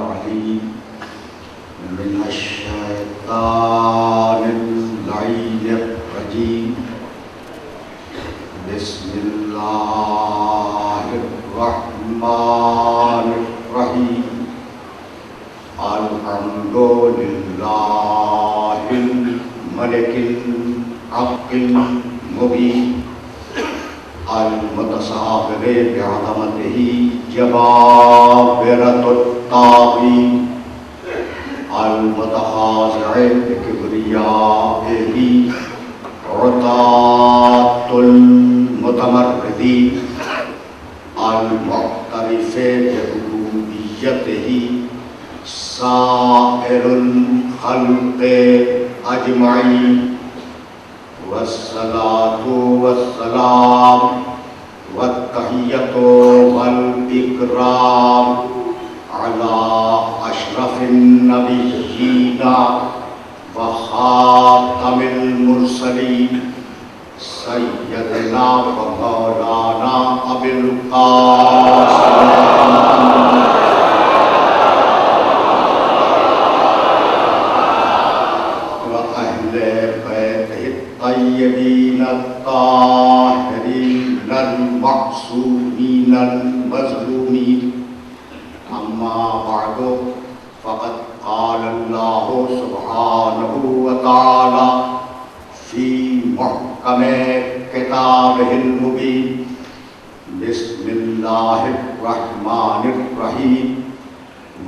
अलीम मिनश्शैतानिर्रजीम बिस्मिल्लाहिर्रहमानिर्रहीम अल्हम्दुलिल्लाहिल मलिकिल हक़्क़िल मुबीन अल-मुतसाव्विर बिअज़मतिही जबाबिरतुत ताग़ीन अल-मुतखाज़िअ बिकिब्रियाइही उतातुल मुतमर्रिदीन अल-मुअ्तरिफ़ बिरुबूबिय्यतिही साइरुल ख़ल्क़ि अजमईन वस्सलातु वस्सलाम वत्तहिय्यतु वल इकराम अला अशरफिन नबिय्यीना व खातमिल मुरसलीन सय्यदना व मौलाना अबिल क़ासिम तय्यबीन ताहिरीन मअसूमीन मज़लूमीन अम्मा बअदु फ़क़द क़ाल अल्लाहु सुब्हानहु व तआला फ़ी मुहकमे किताबिहिल मुबीन बिस्मिल्लाहिर रहमानिर रहीम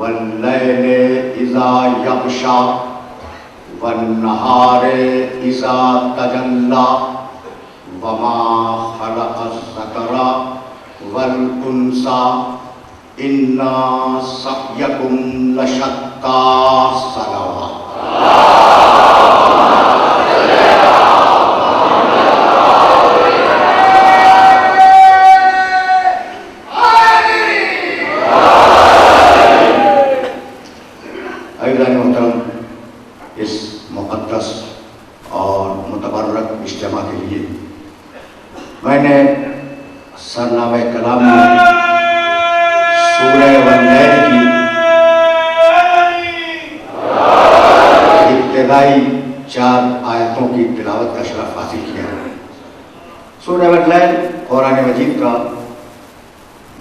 वल्लैलि इज़ा यग़शा वन्नहारे इज़ा तजल्ला वमा खलक़ज़्ज़करा वल उन्सा इन्ना सअयकुम लशत्ता सलवा। इस मुक़द्दस और मुतबर्रक इज्तिमा के लिए मैंने सरनामे कलाम में सूरह वल्लैल की इब्तिदाई 4 आयतों की तिलावत का शरफ हासिल किया है। सूरह वल्लैल कुरान मजीद का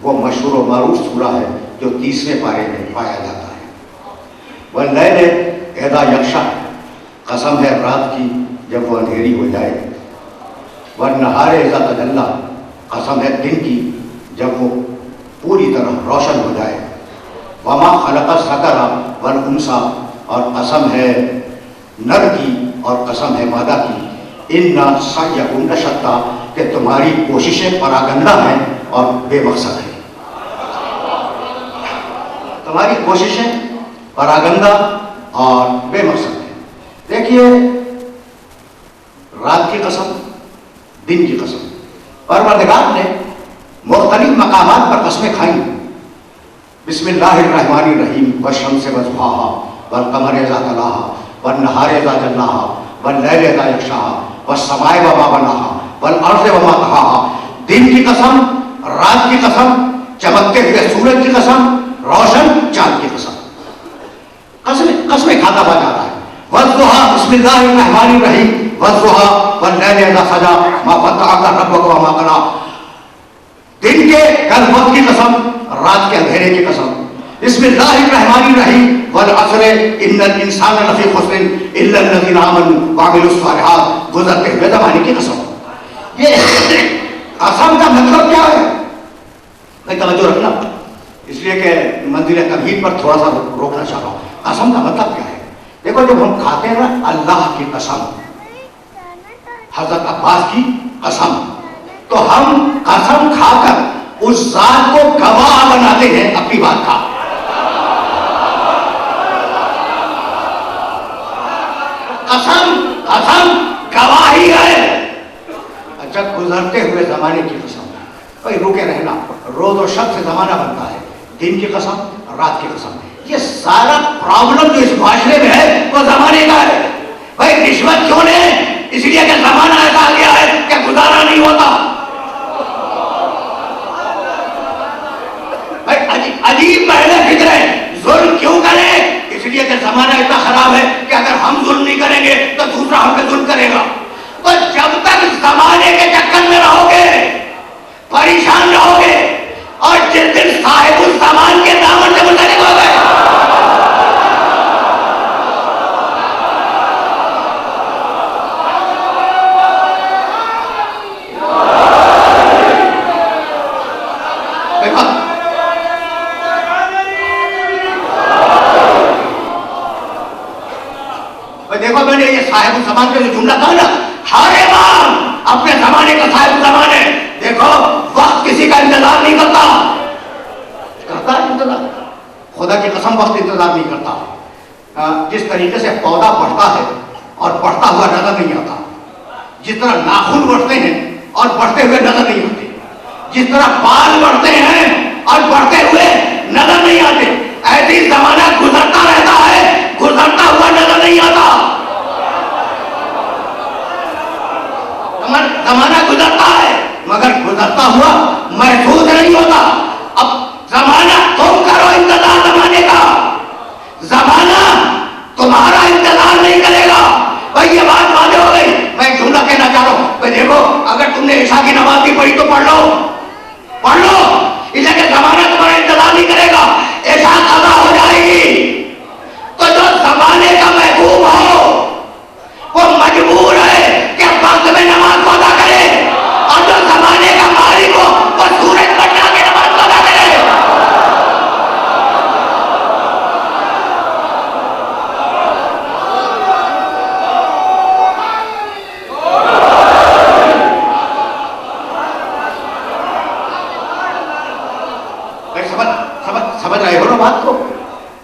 वो मशहूर और मारूफ सूरा है जो 30वें पारे में पाया जाता है। वल्लैल इज़ा यग़शा कसम है रात की जब वो अंधेरी हो जाए, वन्नहारे इज़ा तजल्ला कसम है दिन की जब वो पूरी तरह रोशन हो जाए, वमा खलक़ज़्ज़करा वल उन्सा और कसम है नर की और कसम है मादा की, इन्ना सअयकुम लशत्ता कि तुम्हारी कोशिशें परागंदा हैं और बेमकसद हैं। तुम्हारी कोशिशें परागंदा और बेमकसद है। देखिए, रात की कसम, दिन की कसम, परवरदिगार ने मुख्तलिफ मकामात पर कस्में खाई। बिस्मिल्लाहिर्रहमानिर्रहीम वश्शम्सि वज़ुहाहा वल्क़मरि इज़ा तलाहा वन्नहारि इज़ा जल्लाहा वल्लैलि इज़ा यग़शाहा वस्समाइ वमा बनाहा वल्अर्ज़ि वमा तहाहा। दिन की कसम, रात की कसम, चमकते हुए सूरज की कसम, रोशन चांद की कसम। कसमें खाता हुआ जा रहा है। वज़्ज़ुहा बिस्मिल्लाहिर्रहमानिर्रहीम वज़्ज़ुहा वल्लैलि इज़ा सजा मा वद्दअका रब्बुका वमा क़ला। दिन के गलबत की कसम, रात के अंधेरे की कसम। बिस्मिल्लाहिर्रहमानिर्रहीम वल अस्रि इन्नल इंसाना लफ़ी ख़ुस्रिन इल्लल लज़ीना आमनू व अमिलुस सालिहात। गुज़रते हुए ज़माने की कसम। ये कसम का मतलब क्या है? भाई तवज्जो रखना, इसलिए कि मंजिल तमहीद पर थोड़ा सा रोकना चाह रहा हूँ। कसम का मतलब क्या है? देखो, जब हम खाते हैं ना अल्लाह की कसम, हजरत अब्बास की कसम, तो हम कसम खाकर उस जात को गवाह बनाते हैं अपनी बात का। कसम कसम गवाही है। अच्छा, गुजरते हुए जमाने की कसम, भाई रुके रहना, रोज और शब से जमाना बनता है। दिन की कसम, रात की कसम, ये सारा प्रॉब्लम जो इस माशरे में है वो जमाने का है। भाई रिश्वत क्यों ले? इसलिए कि जमाना ऐसा आ गया है कि गुजारा नहीं होता। भाई अजीब पहले फिक्र है, जुल्म क्यों इसलिए कि जमाना इतना खराब है कि अगर हम जुल्म नहीं करेंगे तो दूसरा हम पे जुल्म करेगा। तो जब तक जमाने के चक्कर में रहोगे, परेशान रहोगे, और जिस दिन साहिबुल सामान के दामन से मुंसलिक हो गए, देखो मैंने ये साहिबुल ज़मान का जो जुमला कहा ना, हर इमाम अपने जमाने का साहिबुल ज़मान है। देखो वक्त किसी का इंतजार नहीं करता, करता है इंतजार? खुदा की कसम वक्त इंतजार नहीं करता। जिस तरीके से पौधा बढ़ता है और बढ़ता हुआ नजर नहीं आता, जिस तरह नाखून बढ़ते हैं और बढ़ते हुए नजर नहीं आते, जिस तरह बाल बढ़ते हैं और बढ़ते हुए नजर नहीं आते, ऐसे ही जमाना गुजरता रहता है, गुजरता हुआ नजर नहीं आता। जमाना गुजरता है मगर गुजरता हुआ महसूस नहीं होता। अब जमाना तुम करो इंतजार जमाने का, जमाना तुम्हारा इंतजार नहीं करेगा। भाई ये बात वादे हो गई। मैं एक जुमला कहना चाह रहा हूं, भाई देखो अगर तुमने ईशा की नमाज भी पढ़ी तो पढ़ लो, पढ़ लो, इसलिए जमाना तुम्हारा इंतजार नहीं करेगा। ईशा कज़ा हो जाएगी तो जो जमाने का महबूब हो वो मजबूर है कि वक्त में नमाज को अदा करे, और जो जमाने का मालिक हो वो सूरज पर जाके नमाज को अदा करे। समझ रहे हो ना बात को?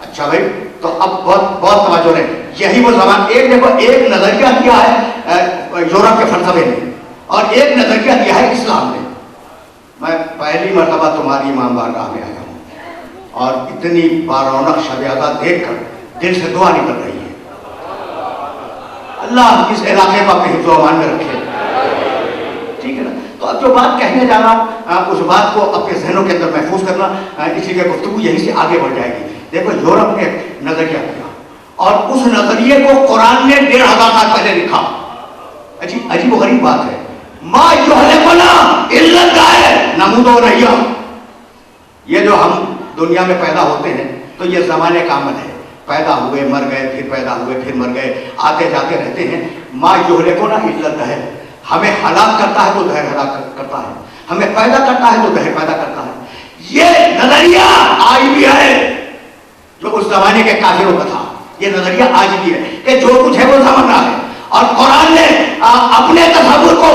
अच्छा भाई, तो अब बहुत बहुत तवज्जो रहे। यही वो जमान, एक देखो, एक नजरिया दिया है यूरोप के फलसफे ने और एक नजरिया दिया है इस्लाम ने। मैं पहली मर्तबा तुम्हारी इमाम बारगाह में आया हूं और इतनी बारौनक शब-ए-अज़ा देखकर दिल से दुआ निकल रही है। अल्लाह इस इलाके को अपने हिफ्ज़-ओ-अमान में रखे, ठीक है ना? तो अब जो बात कहने जा रहा हूं उस बात को अपने जहनों के अंदर महफूज करना, इसीलिए गुफ्तगू यहीं से आगे बढ़ जाएगी। देखो यूरोप ने नजरिया दिया और उस नजरिए को कुरान ने 1500 साल पहले लिखा। अजीब गरीब बात है। मा युहलिकुना इल्ला दायर नमूदो रहिया। ये जो हम दुनिया में पैदा होते हैं तो ये जमाने का अमल है। पैदा हुए, मर गए, फिर पैदा हुए, फिर मर गए, आते जाते रहते हैं। मा युहलिकुना इल्ला दायर, हमें हलाक करता है तो दहर हलाक करता है, हमें पैदा करता है तो दहर पैदा करता है। ये नजरिया आज भी है जो उस जमाने के काफिरों का था। ये नजरिया आज भी है कि जो कुछ है वो समझना है। और कुरान ने अपने तसव्वुर को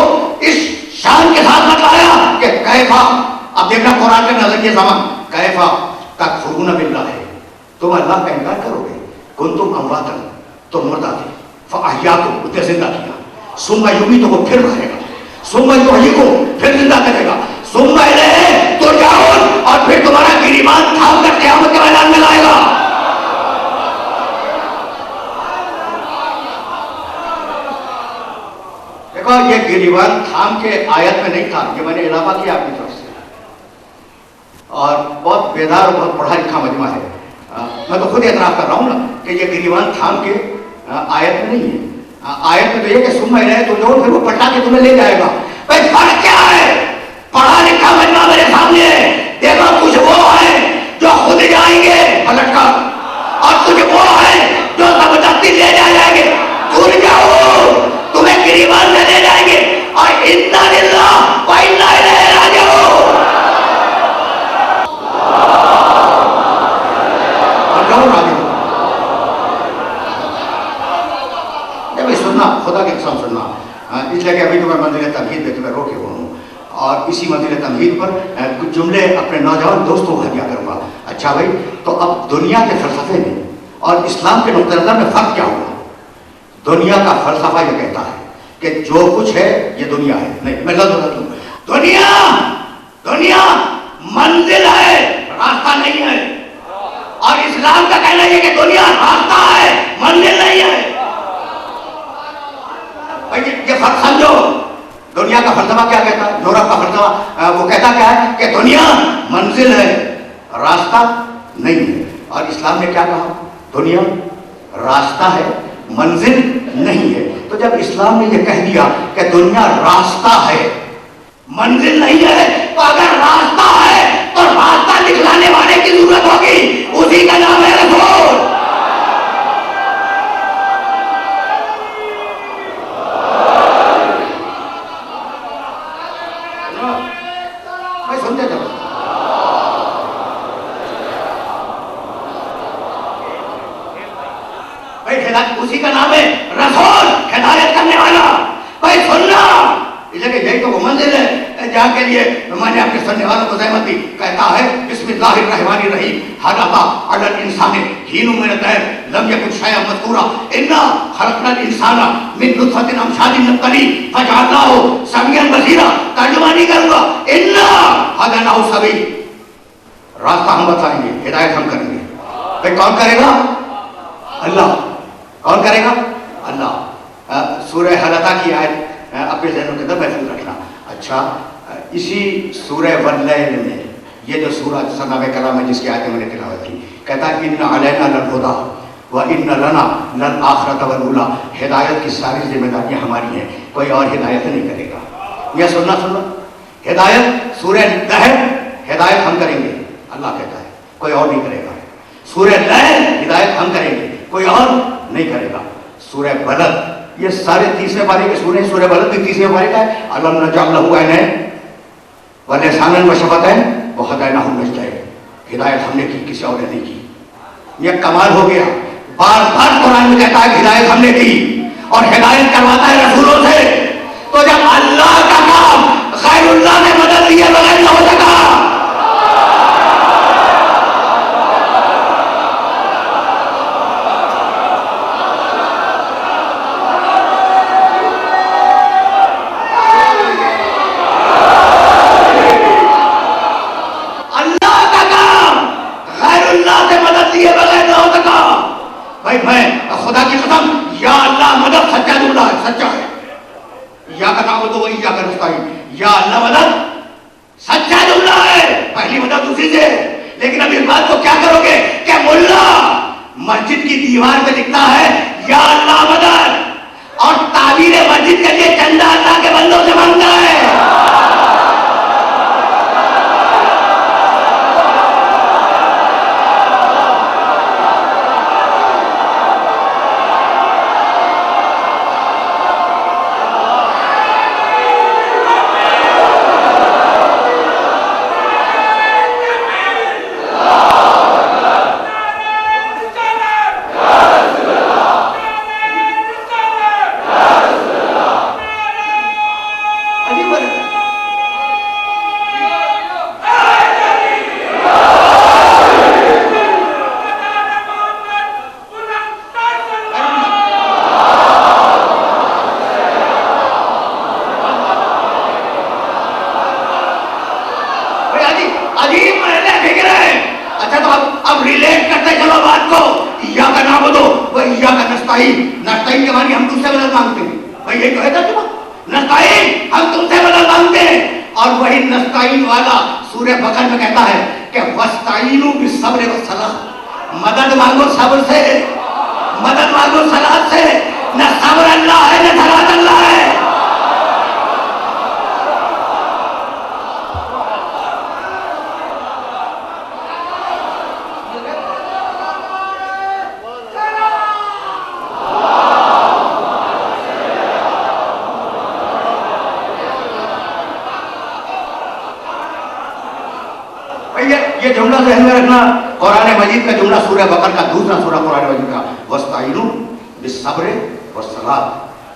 इस शान के साथ बताया कि कैफा, अब देखना कुरान के नजरिए जमान, कैफा तकफुरून बिल्लाह, तुम अल्लाह का इनकार करोगे, कुंतुम अमवातन, तो मुर्दा थे, फअहयाकुम, उसे जिंदा किया, सुम्मा युमीतुकुम, तो फिर मारेगा, सुम्मा युहयिकुम, फिर जिंदा करेगा, सुम्मा इलैहि तुरजाऊन, और फिर तुम्हारा गिरीबान थाम कर क़यामत के मैदान में लाएगा। देखो ये गिरीबान थाम के आयत में नहीं था, ये मैंने इलाफा किया आपकी तरफ से, और बहुत बेदार और बहुत पढ़ा लिखा मजमा है। मैं तो खुद एतराफ कर रहा हूँ ना कि ये गिरीबान थाम के आयत में नहीं है। आयत में तो ये कि सुम्मा इलैहि तुरजाऊन, फिर वो पलटा के तुम्हें ले जाएगा। भाई फर्क क्या है? पढ़ा लिखा मजमा मेरे सामने है। देखो कुछ वो है जो खुद जाएंगे पलट कर, और कुछ वो है जो जबरदस्ती ले जाएंगे। दूर जाओ, तुम्हें गिरीबान से ले जाएंगे, और इन्ना लिल्लाह व इन्ना इलैहि राजिऊन। सुनना, खुदा की कसम सुनना, इसलिए कि अभी तो मैं मंजिल तमहीद में तुम्हें रोके हुआ हूँ, और इसी मंजिल तमहीद पर कुछ जुमले अपने नौजवान दोस्तों को हदिया करूँगा। अच्छा भाई, तो अब दुनिया के फलसफे में और इस्लाम के नुक्ते नज़र में फ़र्क क्या हुआ? दुनिया का फलसफा ये कहता है कि जो कुछ है ये दुनिया है। नहीं, मैं गलत बता दूँ, दुनिया दुनिया मंजिल है, रास्ता नहीं है। और इस्लाम का कहना है कि दुनिया रास्ता है, मंजिल नहीं है। ये फर्क समझो। दुनिया का फलसफा क्या कहता है? यूरोप का फलसफा वो कहता क्या है कि दुनिया मंजिल है, रास्ता नहीं है। और इस्लाम ने क्या कहा? दुनिया रास्ता है, मंजिल नहीं है। तो जब इस्लाम ने यह कह दिया कि दुनिया रास्ता है, मंजिल नहीं है, तो अगर रास्ता है तो रास्ता दिखलाने वाले की जरूरत होगी, उसी का नाम है रसूल। मैं सुनते जाऊँ, उसी का नाम है रसूल, हिदायत करने वाला। भाई सुनना, इसलिए यही तो वो मंजिल है जहाँ के लिए मैंने आपके सुनने वालों को ज़हमत दी। कहता है बिस्मिल्लाहिर्रहमानिर्रहीम, हदा अल इंसान हीनु मिन तैर लम यकुन शैअन मज़कूरा इन्ना खलक़नल इंसाना मिन नुत्फ़तिन अमशाजिन नब्तली फजअलनाहु समीअन बसीरा। तर्जुमानी करूंगा, इन्ना हदनाहु सबील, रास्ता हम बताएंगे, हिदायत हम करेंगे। भाई कौन करेगा? अल्लाह। कौन करेगा? अल्लाह। सूरह हलता की आयत अपने ज़हनों के अंदर महफूज रखना। अच्छा, इसी सूरह वल्लैल में ये जो सूरह सनाब कलाम है जिसकी आयतें मैंने तिलावत की, कहता है इन्ना अलैना लल हुदा व इन्ना लना लल आखिरत वल ऊला। हिदायत की सारी जिम्मेदारियां हमारी हैं, कोई और हिदायत नहीं करेगा। यह सुनना, हिदायत सूरह लहर, हिदायत हम करेंगे, अल्लाह कहता है, कोई और नहीं करेगा। सूरह लहर, हिदायत हम करेंगे, कोई और नहीं करेगा। सूरह बलद, ये सारे 30वें पारे के सूरह, सूरह बलद भी 30वें पारे का है। अलम नजअल लहू ऐनैन व लिसानन व शफ़तैन व हदैनाहु नजदैन। हिदायत हमने की, किसी और ने नहीं की। ये कमाल हो गया। बार बार कुरान में कहता है हिदायत हमने की, और हिदायत करवाता है रसूलों से। तो जब अल्लाह का काम गैरुल्लाह ने मदद लिए बगैर न हो सका, भाई मैं खुदा की कसम, या अल्लाह मदद सच्चा जुमला है, सच्चा है। या का नाम तो वही या का नस्ताईन, या अल्लाह मदद सच्चा जुमला है, पहली मदद उसी से। लेकिन अब इस बात को क्या करोगे कि मुल्ला मस्जिद की दीवार पे लिखता है या अल्लाह मदद, और ताबीर मस्जिद के लिए चंदा अल्लाह के बंदों से मांगता है। अब रिलेट करते चलो बात को, या का नाम दो वही या का नस्ताईन। नस्ताईन के मानी हम तुमसे मदद मांगते हैं, भाई यही तो है तर्जुमा, नस्ताईन हम तुमसे मदद मांगते हैं। और वही नस्ताईन वाला सूरह बकर में कहता है कि वस्ताईनु बिस्सब्र वस्सलाह, मदद मांगो सब्र से, मदद मांगो सलात से। न सब्र अल्लाह है न सलात अल्लाह है। ये जुमला ज़हन में रखना, कुरान मजीद का जुमला सूरह बकर का दूसरा सूरह कुरान मजीद का, वस्ताईनु बिस्सब्र वस्सलात,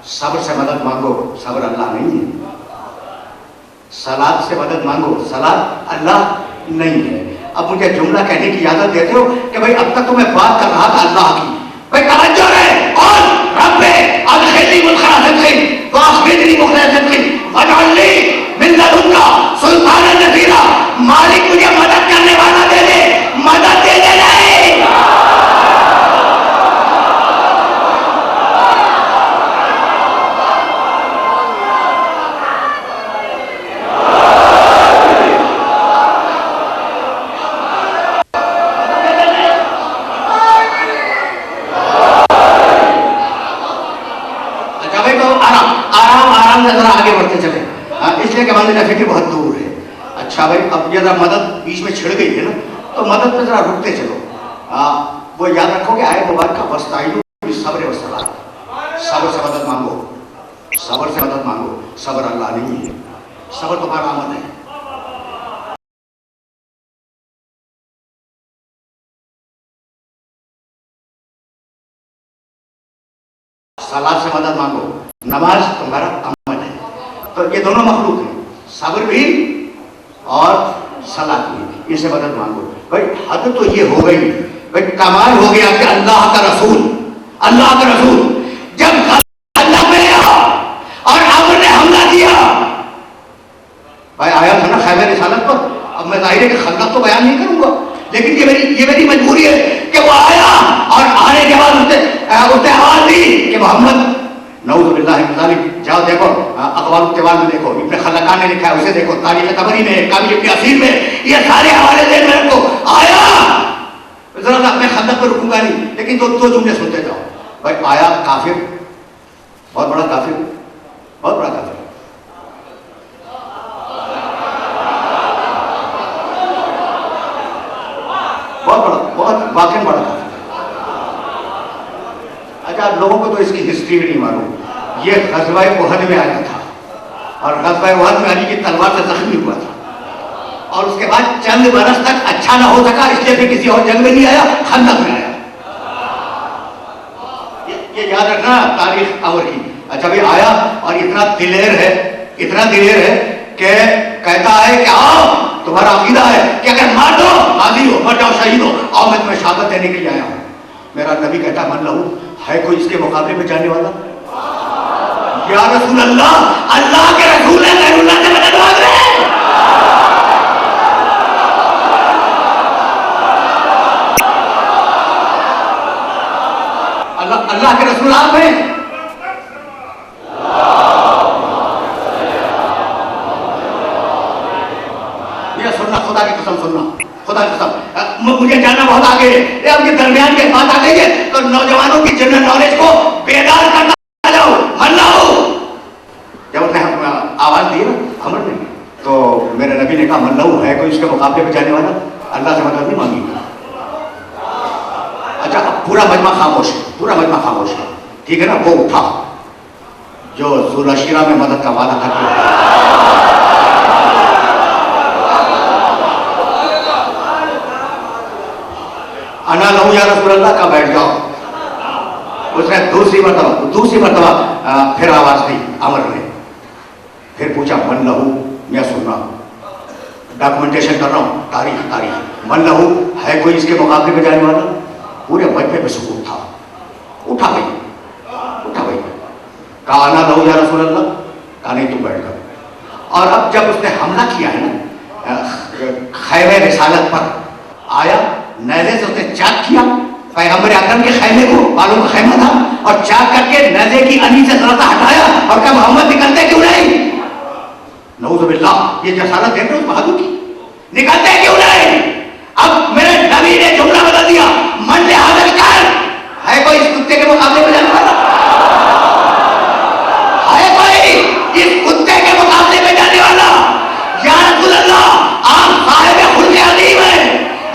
सब्र से मदद मांगो, सब्र अल्लाह नहीं है। सलात से मदद मांगो, सलात अल्लाह नहीं है। अब मुझे जुमला कहने की इजाजत देते हो कि भाई अब तक तो मैं बात कर रहा था अल्लाह की, भाई तवज्जो है। और रब्बे अदखिलनी मुदखला सिद्क़िन व अखरिजनी मुखरज सिद्क़िन वजअलनी मिन लदुन्का सुल्तानन नसीरा। मालिक मुझे मदद करने वाला दे दे, मदद दे दे नहीं। से कि बहुत दूर है। अच्छा भाई, अब जरा मदद बीच में छिड़ गई है ना, तो मदद पे जरा रुकते चलो। वो याद रखो कि आए मुबारक का वस्ताइनु सब्र व सलाह, सब्र से मदद मांगो, सब्र से मदद मांगो। सब्र अल्लाह नहीं है, सब्र तुम्हारा अमल है। सलाह से मदद मांगो, नमाज तुम्हारा अमल है। तो ये दोनों मखलूक हैं, सब्र भी और सलाह भी, इसे मदद मांगो। भाई हद तो ये हो गई, भाई कमाल हो गया कि अल्लाह का रसूल जब अल्लाह में आया और अमर ने हमला किया। भाई आया था ना खैबर रिसालत पर। अब मैं जाहिर है कि खंदक तो बयान नहीं करूंगा, लेकिन ये मेरी मजबूरी है कि वो आया और आने के बाद उसने आवाज दी कि मोहम्मद, नऊज़ बिल्लाहि मिन ज़ालिक, जाओ देखो अखबार तिवाल में देखो, इब्न खल्लाकान ने लिखा है उसे देखो, तारीख तबरी में, काबिल इब्न असीर में, ये सारे हवाले देन में रखो। आया जरा अपने खंदक पर रुकूंगा नहीं, लेकिन दो जुमले सुनते जाओ। भाई आया काफिर, बहुत बड़ा काफिर, बहुत बड़ा काफिर, बहुत वाकई बड़ा काफिर। अच्छा, लोगों को तो इसकी हिस्ट्री भी नहीं मालूम। ये ग़ज़वा उहद में आया था और ग़ज़वा उहद में अली की तलवार से जख्मी हुआ था, और उसके बाद चंद बरस तक अच्छा ना हो सका, इसलिए फिर किसी और जंग में नहीं आया, खंदक में आया। ये याद रखना तारीख अमर की। अच्छा भाई आया और इतना दिलेर है कि कहता है कि आओ, तुम्हारा अकीदा है कि अगर मार दो गाजी हो, मर जाओ शहीद हो, आओ मैं तुम्हें शहादत देने के लिए आया हूं। मेरा नबी कहता मन लहू, है कोई इसके मुकाबले में जाने वाला? या रसूल अल्लाह, अल्लाह के रसूल है, गैरुल्लाह से मदद मांग रहे हैं। अल्लाह के रसूल आप हैं। ये सुनना, खुदा की कसम सुनना, खुदा की कसम, मुझे जानना बहुत आगे है। अब ये दरमियान की बात आ गई है, तो नौजवानों की जनरल नॉलेज को बेदार करना जाओ, मन लाओ। जब उसने आवाज दी ना अमर ने, तो मेरे नबी ने कहा मन लाओ, है कोई इसके मुकाबले में जाने वाला? अल्लाह से मदद नहीं मांगी। अच्छा, अब पूरा मजमा खामोश है, पूरा मजमा खामोश है, ठीक है ना? वो उठा जो ज़ुलअशीरा में मदद का वादा करके, अना लहू या रसूल अल्लाह का बैठ जाओ। उसने दूसरी मरतबा फिर आवाज दी अमर ने, फिर पूछा मन लहू, मैं सुन रहा हूं, डॉक्यूमेंटेशन कर रहा हूं, तारीख, मन लहू, है कोई इसके मुकाबले में जाने वाला? पूरे मजमे में सुकून था। उठा भाई, कहा अना लहू या रसूल अल्लाह, कहा नहीं तुम बैठ जाओ। और अब जब उसने हमला किया है ना खैबर रिसालत पर, आया नेज़े से उसने चाक किया पैगंबर अकरम के खैमे को, बालों का खैमा था, और चाक करके नेज़े की अनी से जरा हटाया और कहा मोहम्मद निकलते क्यों नहीं? नऊज़ बिल्लाह, ये जसालत देख रहे हो बहादुर की, निकलते क्यों नहीं? अब मेरे नबी ने जुमला बदल दिया, मन ले हाजिर कर, है कोई इस कुत्ते के मुकाबले में जाने वाला? है कोई इस कुत्ते के मुकाबले में जाने वाला? या रसूल अल्लाह, आप साहिब खुल्क़ अज़ीम हैं,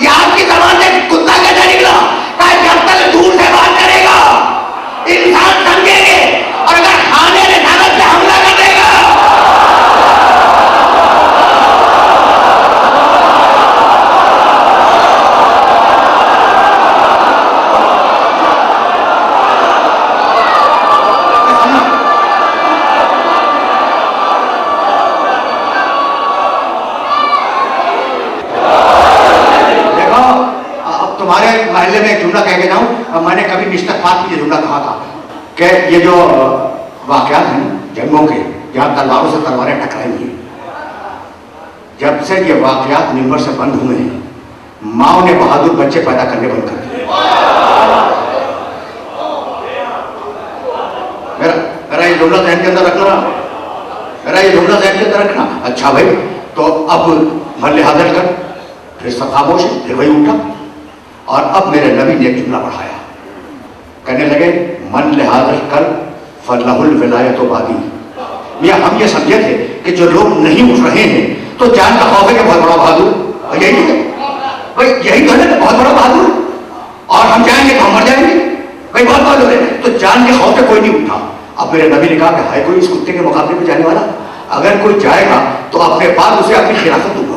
ये आपकी ज़बान से कुत्ता कैसे निकला? कहा जब तक दूर से बात करेगा इंसान समझेंगे, और अगर खाने ने ताकत से हमला कर देगा। तुम्हारे महल्ले में एक जुमला कह के जाऊं, मैंने कभी मिस्टर फात की जुमला कहा था कि ये जो वाकयात हैं जंगों के, जहां तलवारों से तलवारें टकराई हैं, जब से ये वाकयात मिंबर से बंद हुए हैं, माओ ने बहादुर बच्चे पैदा करने बंद कर दिए। मेरा ये जुमला ज़हन के अंदर रखना, अच्छा भाई, तो अब महल्ले हाजिर कर, फिर सब खामोश है, फिर वही उठा, और अब मेरे नबी ने एक जुमला बढ़ाया, कहने लगे मन लिहाज कर फलहुल विलायत बादी। मियां हम ये समझे थे कि जो लोग नहीं उठ रहे हैं तो जान का खौफ है कि बहुत बड़ा बहादुर, और यही है भाई, यही तो है ना, बहुत बड़ा बहादुर, और हम जाएंगे तो हम मर जाएंगे भाई, बहुत बहादुर है, तो जान के खौफ से कोई नहीं उठा। अब मेरे नबी ने कहा कि है कोई इस कुत्ते के मुकाबले में जाने वाला? अगर कोई जाएगा तो अपने बाद उसे अपनी खिलाफत दूंगा।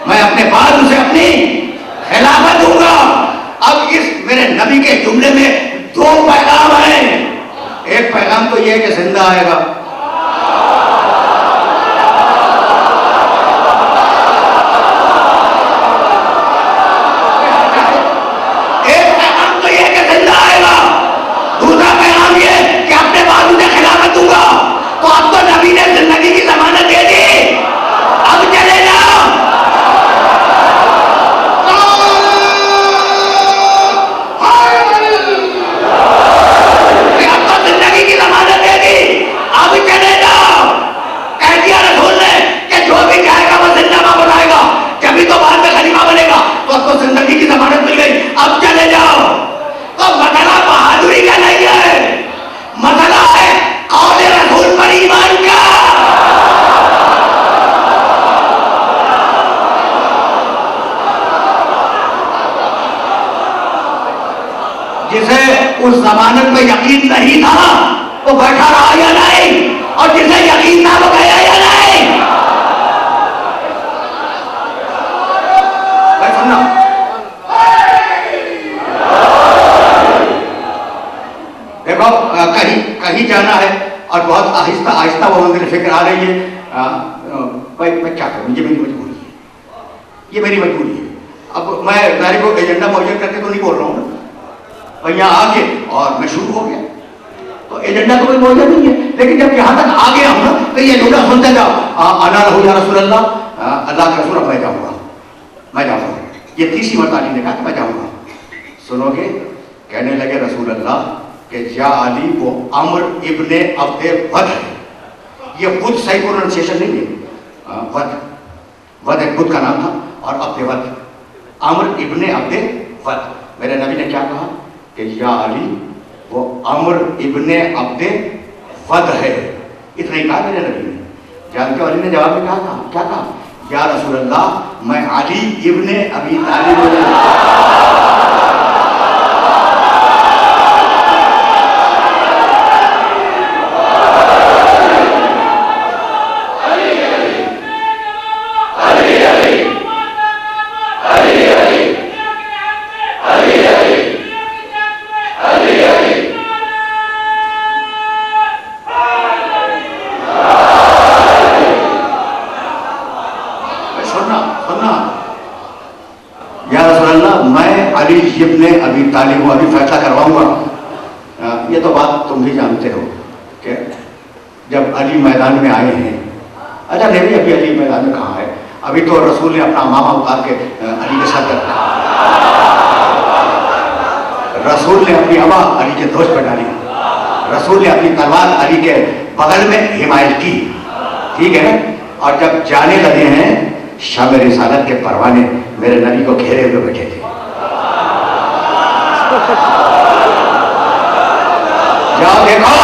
मैं अपने बाद उसे अपनी खिलाफत दूंगा। अब इस मेरे नबी के जुमले में दो पैगाम हैं। एक पैगाम तो यह है कि जिंदा आएगा, एक पैगाम तो यह कि जिंदा आएगा, दूसरा पैगाम यह कि अपने बाद उसे खिलाफत दूंगा। तो अब तो नबी ने जिंदगी की जमानत दे दी, अब चले जाओ। अब तो जिंदगी की जमानत दे दी, अब चले जाओ। कह दिया रसूल ने कि जो भी जाएगा वो जिंदा वापस आएगा, जब तो बाद में खलीफा बनेगा। तो अब तो जिंदगी की जमानत मिल गई, अब चले जाओ। तो मसला बहादुरी का नहीं है, मसला है कौले रसूल पर ईमान का। जिसे उस जमानत में यकीन नहीं था वो बैठा रहा या नहीं, और जिसे यकीन था वो गया या नहीं। सुनना, देखो कहीं कहीं जाना है और बहुत आहिस्ता आहिस्ता वो मंजिल फिक्र आ रही है। भाई मैं क्या करूं, ये मेरी मजबूरी है, ये मेरी मजबूरी है। अब मैं गाड़ी को एजेंडा मौजूद करके तो नहीं बोल रहा हूँ ना, और यहाँ आके और मैं शुरू हो गया तो एजेंडा तो कोई मौजूद नहीं है। लेकिन जब यहाँ तक आ गया हूँ ना तो ये जुमला सुनते जाओ, आना रहू या रसूल अल्लाह, अल्लाह का रसूल, अब मैं जाऊँगा, मैं जाऊँगा। ये तीसरी मरतबा ने कहा कि मैं जाऊँगा। सुनोगे? कहने लगे रसूल अल्लाह कि या अली वो अम्र इब्ने अब्दे वद है। ये बुद्ध सही प्रोनाउंसिएशन नहीं है, वद, वद एक बुद्ध का नाम था, और अब्दे वद, अम्र इब्ने अब्दे वद। मेरे नबी ने क्या कहा कि या अली वो अम्र इब्ने अब्दे वद है, इतना ही कहा मेरे नबी ने। जानते हो अली ने जवाब में कहा, क्या कहा? या रसूल अल्लाह मैं अली इब्ने अबी तालिब इब्ने अबी तालिब को अभी फैसला करवाऊंगा। ये तो बात तुम भी जानते हो कि जब अली मैदान में आए हैं, अच्छा नहीं अभी अली मैदान में कहाँ है, अभी तो रसूल ने अपना मामा उतार के अली के साथ रखा, रसूल ने अपनी अबा अली के दोस्त पर डाली, रसूल ने अपनी तलवार अली के बगल में हिमायत की, ठीक है ना। और जब जाने लगे हैं शब रिसालत के परवाने मेरे नबी को घेरे हुए बैठे थे। जाओ देखो,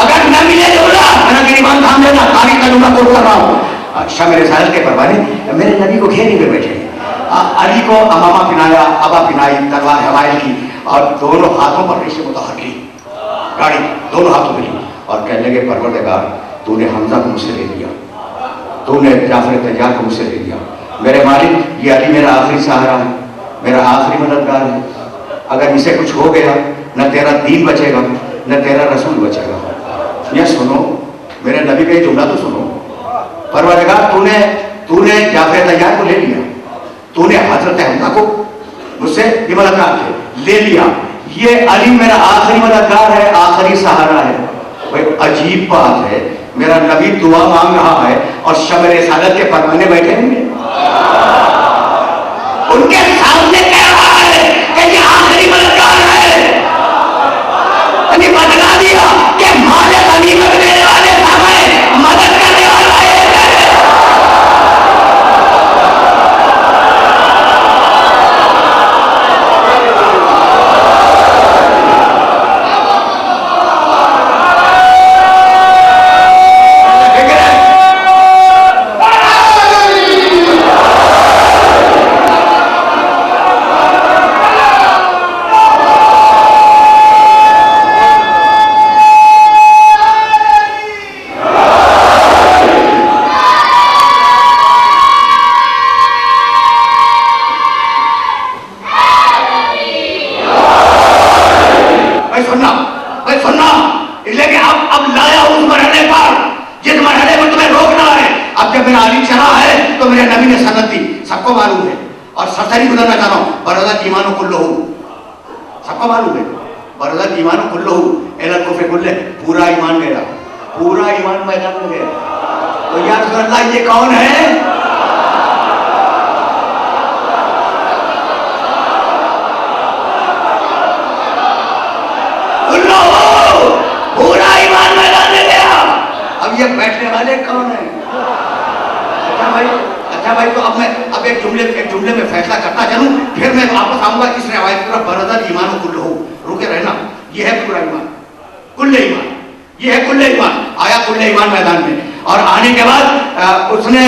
अगर नबी ने बोला मेरा ईमान थाम लेना, तारीख का जुमला कोट कर रहा हूँ, शब रिसालत के परवाने मेरे नबी को घेरे हुए बैठे। अली को अमामा पिनाया, अबा पिनाई, तलवार हिमायत की, और दोनों हाथों पर रेशे मुतहर ली, गाड़ी दोनों हाथों में ली, और कहने लगे परवरदिगार तूने हमजा को मुझसे ले लिया, तूने जाफर तैयार को मुझसे ले लिया, मेरे मालिक ये अली मेरा आखिरी सहारा है, मेरा आखिरी मददगार है। अगर इसे कुछ हो गया न तेरा दीन बचेगा न तेरा रसूल बचेगा। ये सुनो मेरे नबी का जुमला तो सुनो, परवरदिगार तूने जाफर तैयार को ले लिया, तूने हजरत हमजा को मुझसे मददगार थे ले लिया, ये अली मेरा आखिरी मददगार है, आखिरी सहारा है। भाई अजीब बात है, मेरा नबी दुआ मांग रहा है और शब रिसालत के परवाने बैठे होंगे, उनके सामने कह रहा है कि ये आखिरी मददगार है। बदला दिया कि माले गनीमत देने वाले समय मदद करने वाला एक है। ने सनत दी, सबको मालूम है। और सरसरी गुजरना चाह रहा हूं, बरदत ईमान कुल्लहू, सबको मालूम है, बरदत ईमान कुल्लहू इलल कुफ्र कुल्ले, पूरा ईमान गया, पूरा ईमान मैदान में गया। तो या रसूल अल्लाह ये कौन है? पूरा ईमान मैदान में गया। अब ये बैठने वाले कौन है? अच्छा भाई, तो अब मैं एक जुमले में फैसला करता चलूं, फिर मैं वापस आऊंगा इस रिवायत की तरफ। बरदत ईमान कुल्लहू, रुके रहना, ये है पूरा ईमान, कुल्ले ईमान, ये है कुल्ले ईमान। आया कुल्ले ईमान मैदान में, और आने के बाद उसने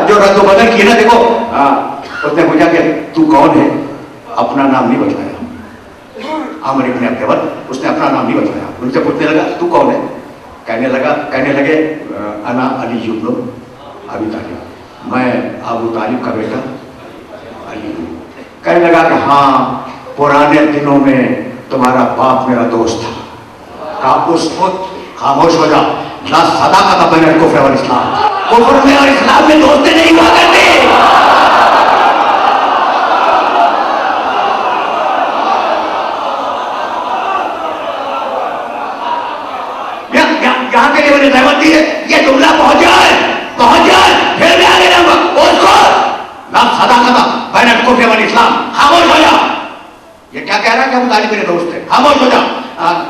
जो रद्द-ओ-बदल की ना, देखो उसने पूछा कि तू कौन है? अपना नाम नहीं बताया। आमिर इब्न अब्दुल, उसने अपना नाम नहीं बताया। उनसे पूछने लगा तू कौन है? कहने लगे अना अली इब्न अबी तालिब, मैं अबू तालिब का बेटा अली हूँ। कहने लगा कि हाँ, पुराने दिनों में तुम्हारा बाप मेरा दोस्त था। कहा उस वक्त खामोश हो जा, ला सदाकत बैन कुफ्र वल इस्लाम, कुफ्र में और इस्लाम में दोस्ती नहीं हुआ करती। यहाँ के लिए मैंने सहमत दी है, ये जुमला पहुंच जाए, फिर मैं आगे जाऊंगा। उसको ला सदाकत बैन कुफ्र वल इस्लाम, खामोश हो जा। ये क्या कह रहा है कि अबू तालिब मेरे दोस्त है, खामोश हो जा।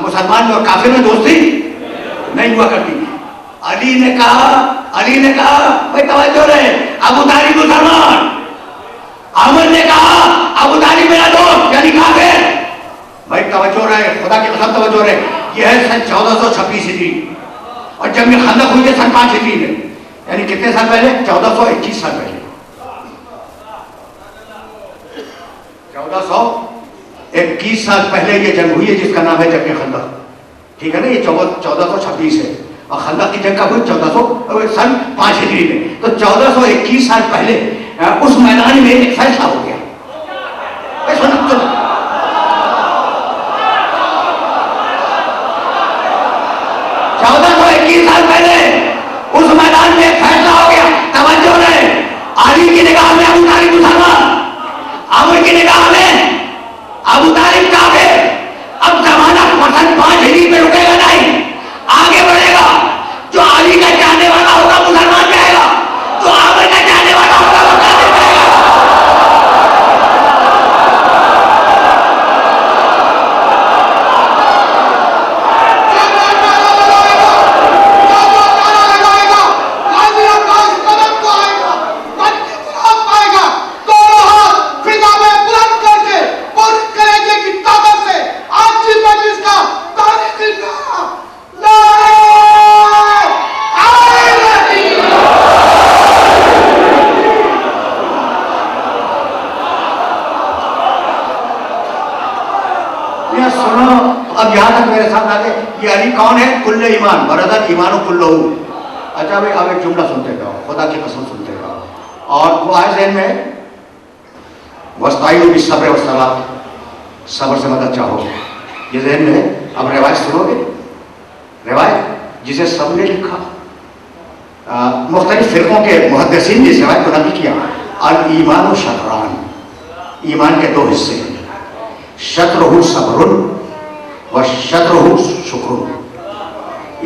मुसलमान और काफिर में दोस्ती नहीं हुआ करती। अली ने कहा भाई तवज्जो रहे, अबू तालिब मुसलमान। अमर ने कहा अबू तालिब मेरा दोस्त यानी काफिर। भाई तवज्जो रहे, खुदा की कसम तवज्जो रहे। यह है सन 1426 हिजरी, और जब ये खंदक हुई है सन 5 हिजरी में, यानी कितने साल पहले? 1421 साल पहले। 1421 साल पहले ये जंग हुई है जिसका नाम है जंग खंदक, ठीक है ना? ये 1426 है, और खंदक की जंग कब हुई? 1400 सन 5 हिजरी में। तो 1421 साल पहले उस मैदान में एक फैसला हो गया। 1421 साल पहले उस मैदान में एक फैसला हो गया। तवज्जो रहे, अली की निगाह में अबू तालिब मुसलमान, अमर की निगाह में अबू तालिब काफिर। अब जमाना सन 5 हिजरी पे रुकेगा नहीं, आगे बढ़ेगा। जो अली का चाहने वाला होगा मुसलमान जाएगा, जो अमर का चाहने वाला होगा वो काफिर जाएगा। अब यहां तक मेरे साथ आगे, ये अली कौन है? कुल्ले ईमान, बरदत ईमान कुल्लहू। अच्छा भाई, अब एक जुमला सुनते जाओ, खुदा की कसम सुनते जाओ, और वो आए ज़हन में, वस्ताईनु बिस्सब्र वस्सलात, सब्र से मदद चाहो, ये ज़हन में है। अब रिवायत सुनोगे, रिवायत जिसे सबने लिखा, मुख्तलिफ फिरकों के मुहद्दिसीन ने इस रिवायत को नकल किया। अल ईमान शतरान, ईमान के 2 हिस्से हैं, शत्रहु सब्रुन व शत्रहु शुक्रुन।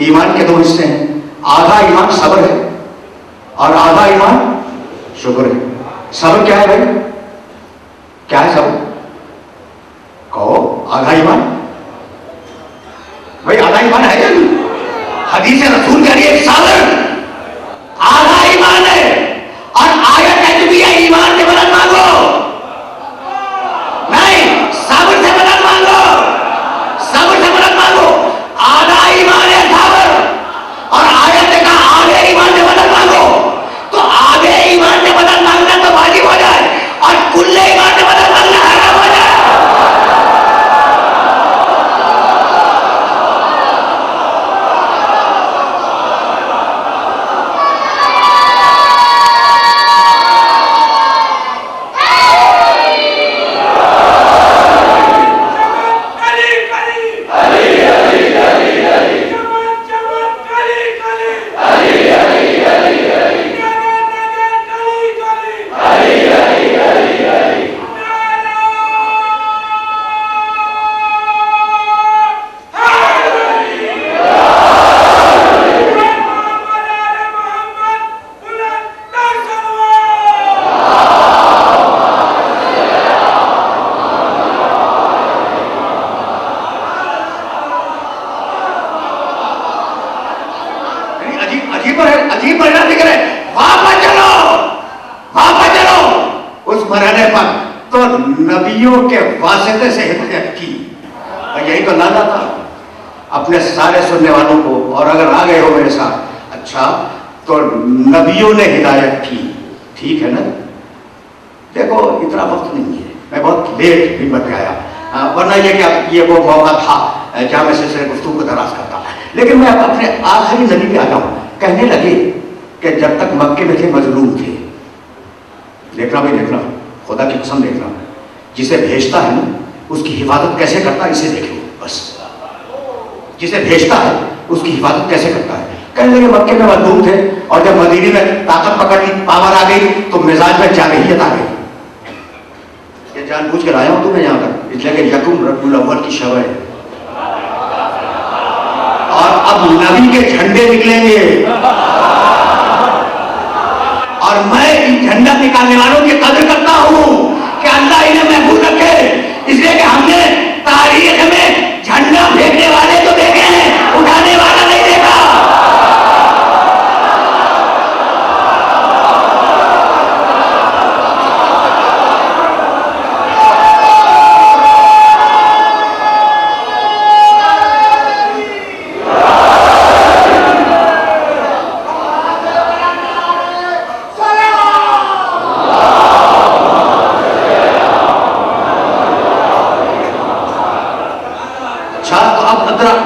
ईमान के 2 हिस्से हैं, आधा ईमान सब्र है और आधा ईमान शुक्र है। सब्र क्या है भाई? क्या है सब्र? कहो, आधा ईमान भाई, आधा ईमान है या नहीं? हदीस रसूल कह रही है सब्र आधा ईमान है, और आयत कहती भी है ईमान से मदद मांगो, नहीं सब्र से मदद मांगो, सब्र से मदद मांगो। आधा ईमान है सब्र, और आयत ने कहा आधे ईमान से मदद मांगो। तो आधे ईमान से मदद मांगना तो वाजिब हो जाए, और कुल्ले ईमान से मदद मांगना हराम हो जाए। नबियों के वास्ते से हिदायत की। और यही तो लाना था अपने सारे सुनने वालों को। और अगर आ गए हो मेरे साथ, अच्छा तो नबियों ने हिदायत की, ठीक है ना। देखो इतना वक्त नहीं है, मैं बहुत लेट भी बत आया, वरना ये क्या ये वो मौका था जहाँ मैं सिलसिले गुफ्तगू को दराज करता। लेकिन मैं अब अपने आखिरी नबी पे आ जाऊँ। कहने लगे कि जब तक मक्के में थे मजलूम थे। देखना भाई देखना, खुदा की कसम देखना, जिसे भेजता है ना उसकी हिफाजत कैसे करता है इसे देख लो बस। जिसे भेजता है उसकी हिफाजत कैसे करता है। कहने लगे मक्के में मजलूम थे और जब मदीने में ताकत पकड़ ली, पावर आ गई, तो मिजाज में जागहियत आ गई। ये जानबूझ कर आया हूं तुम्हें यहां तक, इसलिए कि यकुम रब्बुल अव्वल की शब है और अब नबी के झंडे निकलेंगे और मैं इन झंडा निकालने वालों की कदर करता हूं कि अल्लाह इन्हें महफूज रखे। इसलिए कि हमने तारीख में झंडा फेंकने वाले तो देखे हैं, उठाने वाला नहीं देखा।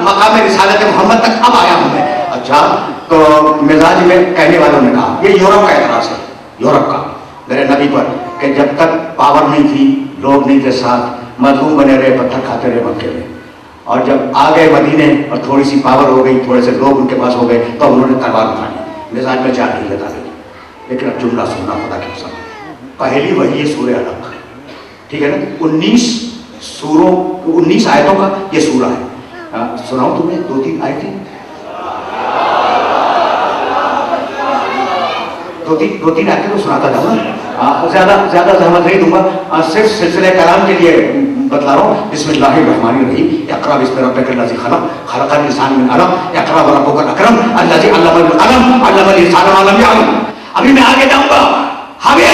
मकाम रिसालत मोहम्मद तक अब आया हूं मैं। अच्छा तो मिजाज में कहने वालों ने कहा, ये यूरोप का एतराज है, यूरोप का मेरे नबी पर, कि जब तक पावर नहीं थी, लोग नहीं थे साथ, मजलूम बने रहे, पत्थर खाते रहे मक्के में, और जब आ गए मदीने और थोड़ी सी पावर हो गई, थोड़े से लोग उनके पास हो गए, तो उन्होंने तलवार उठा ली, मिजाज में जा नहीं लगा गई। लेकिन अब जुमला सुनना खुदा की कसम, पहली वही है सूरह अलग, ठीक है ना। 19 सूरों 19 आयतों का ये सूरा है। सुनाऊं तुम्हें 2-3 आयतें, 2-3 आयतें तो सुनाता जाऊँ ना, ज्यादा जहमत नहीं दूंगा, सिर्फ सिलसिले कलाम के लिए बतला रहा हूँ। बिस्मिल्लाहिर्रहमानिर्रहीम, इक़रा बिस्मि रब्बिकल लज़ी खलक़, खलक़ल इंसान मिन अलक़, इक़रा व रब्बुकल अकरम, अल्लज़ी अल्लमल क़लम, अल्लमल इंसान मा लम यअलम। अभी मैं आगे जाऊंगा। हमें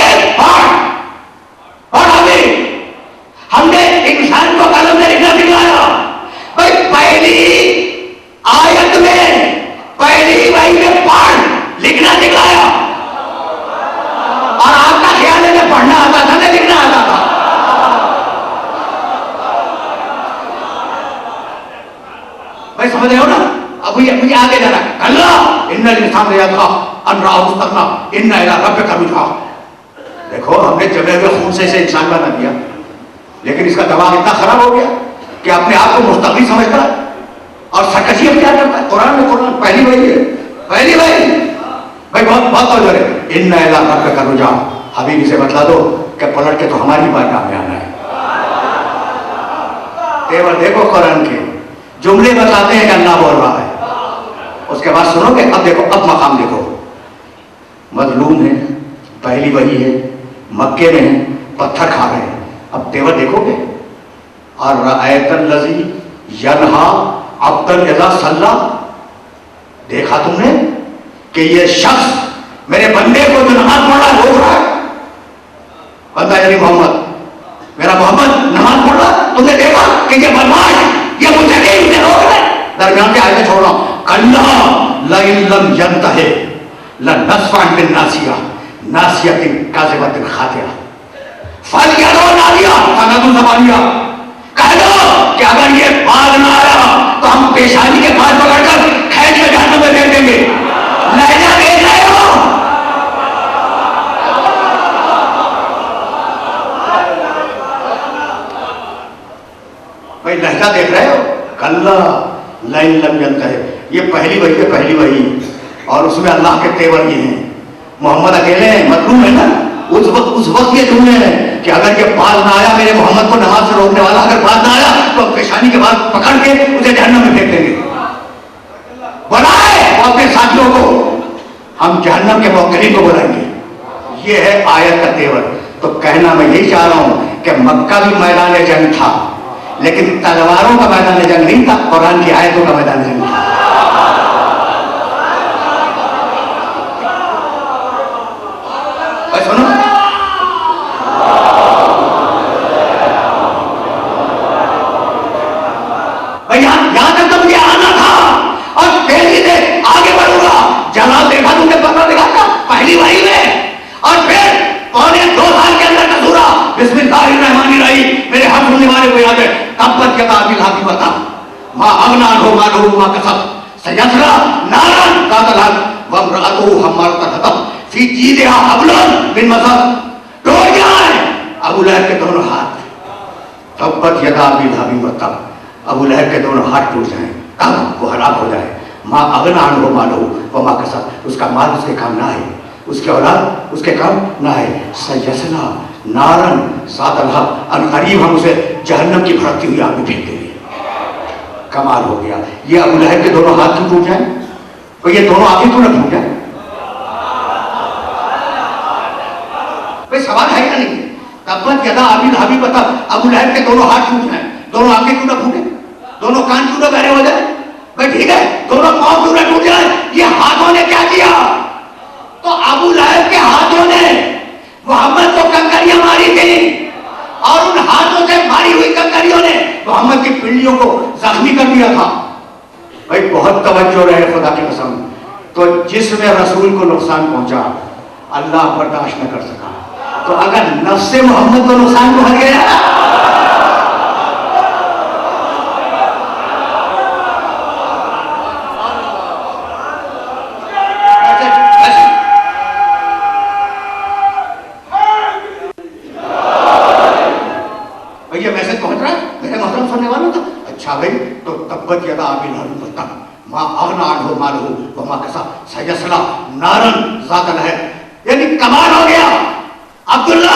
हमने इंसान को कलम में लिखना सिखाया। भाई पहली आयत में पहली वही में पढ़ लिखना सिखाया, और आपका ख्याल है कि पढ़ना आता था ना लिखना आता था। भाई समझ रहे हो ना। अब मुझे आगे जाना है। अल्लाह इन्नल इंसान यतग़ा अन रआहु इस्तग़ना इन्ना इला रब्बिका रुजआ। देखो हमने जमे हुए खून से इसे इंसान बना दिया, लेकिन इसका दिमाग इतना खराब हो गया कि अपने आप को मुस्तक़बिल समझता है और सरकशी क्या करता है। कुरान में कुरान पहली वही है, पहली वही। भाई बहुत तवज्जो है। इन्ना इला रब्बिका रुजआ, हबीबी से बतला दो कि पलट के तो हमारी बारगाह में आना है। तेवर देखो कुरान के जुमले बताते हैं कि अल्लाह बोल रहा है, उसके बाद सुनोगे। अब देखो, अब मकाम देखो, मजलूम है, पहली वही है, मक्के में है, पत्थर खा रहे हैं। अब तेवर देखोगे, और रअयतल लज़ी यनहा अब्दन इज़ा सल्ला, देखा तुमने कि ये शख्स मेरे बंदे को जो नमाज पढ़ रहा है रोक रहा है। बंदा यानी मोहम्मद, मेरा मोहम्मद नमाज पढ़ रहा है, तुमने देखा कि ये बदमाश, ये मुझे नहीं उसे रोक रहे। दरमियान के आयतें छोड़ रहा हूं। कल्ला लइन लम यंतहि लनस्फअन बिन नासिया नासियतिन काज़िबतिन खातिया फलयदउ नादिया फनदु ज़बानिया। कह दो कि अगर ये बाज ना आया तो हम पेशानी के पास पकड़कर खैच में जहन्नम में फेंक देंगे। लहजा देख रहे हो? भाई लहजा देख रहे हो? कल्ला लइन लम यंतहि, ये पहली वही है, पहली वही, और उसमें अल्लाह के तेवर ये हैं। मोहम्मद अकेले हैं, मजलूम है ना। उस वक्त ये जुमले हैं कि अगर ये बाज ना आया मेरे मोहम्मद को नमाज से रोकने वाला, अगर बाज ना आया तो पेशानी के बाद पकड़ के उसे जहन्नम में फेंक देंगे। बुलाए वो अपने साथियों को, हम जहन्नम के मौकरीन को बुलाएंगे। ये है आयत का तेवर। तो कहना मैं यही चाह रहा हूं कि मक्का भी मैदान जंग था, लेकिन तलवारों का मैदान जंग नहीं था, कुरान की आयतों का मैदान जंग था। सुनो, आगे बढ़ूंगा। जलाल देखा तुमने, पता देखा था पहली वही में, और फिर पौने 2 साल के अंदर कसूरा बिस्मिल्लाहिर्रहमानिर्रहीम। मेरे हाथ सुनने वाले को याद है, तब्बत यदा अबी लहब व तब मा अगना अन्हु मालुहु व मा कसब सयस्ला नारन ज़ात लहब व इम्रअतुहु हम्मालतल हतब फी जीदिहा हब्लुन मिन मसद। टूट जाए अबू लहब के दोनों हाथ, तब्बत यदा अबी लहब व तब, अबू लहब के दोनों हाथ टूट जाएं, तब वो हलाक हो जाए। माँ अगना अन्हु मालुहु व मा कसब, उसका माल उसके काम ना है, उसके औलाद उसके काम ना है। सयस्ला नारन ज़ात लहब, अनकरीब हम उसे जहन्नम की भड़कती हुई आग में फेंक देंगे। कमाल हो गया। ये अबू लहब के दोनों हाथ क्यों टूट जाए, तो ये दोनों आंखें क्यों न टूट जाए? कोई सवाल है या नहीं? तब्बत यदा अबी लहब व तब, अबू लहब के दोनों हाथ टूट जाए, दोनों आंखें क्यों न फूटे, दोनों कान क्यों न बहरे हो जाए? भाई ठीक है, दोनों पांव क्यों न टूट जाए? ये हाथों ने क्या किया? तो अबू लहब के हाथों ने मोहम्मद को कंकरियां मारी थी, और उन हाथों से मारी हुई कंकरियों ने मोहम्मद की पिंडलियों को जख्मी कर दिया था। भाई बहुत तवज्जो रहे, खुदा की कसम। तो जिसमें रसूल को नुकसान पहुंचा अल्लाह बर्दाश्त न कर सका, तो अगर नफ्से मोहम्मद को नुकसान पहुंच गया, ये मैसेज पहुंच रहा है मेरे मोहतरम सुनने वालों का? अच्छा भाई, तो तब्बत यदा अबी लहब व तब मा अगना अन्हु मालुहु व मा कसब सयस्ला नारन ज़ात लहब। यानी कमाल हो गया। अब्दुल्ला,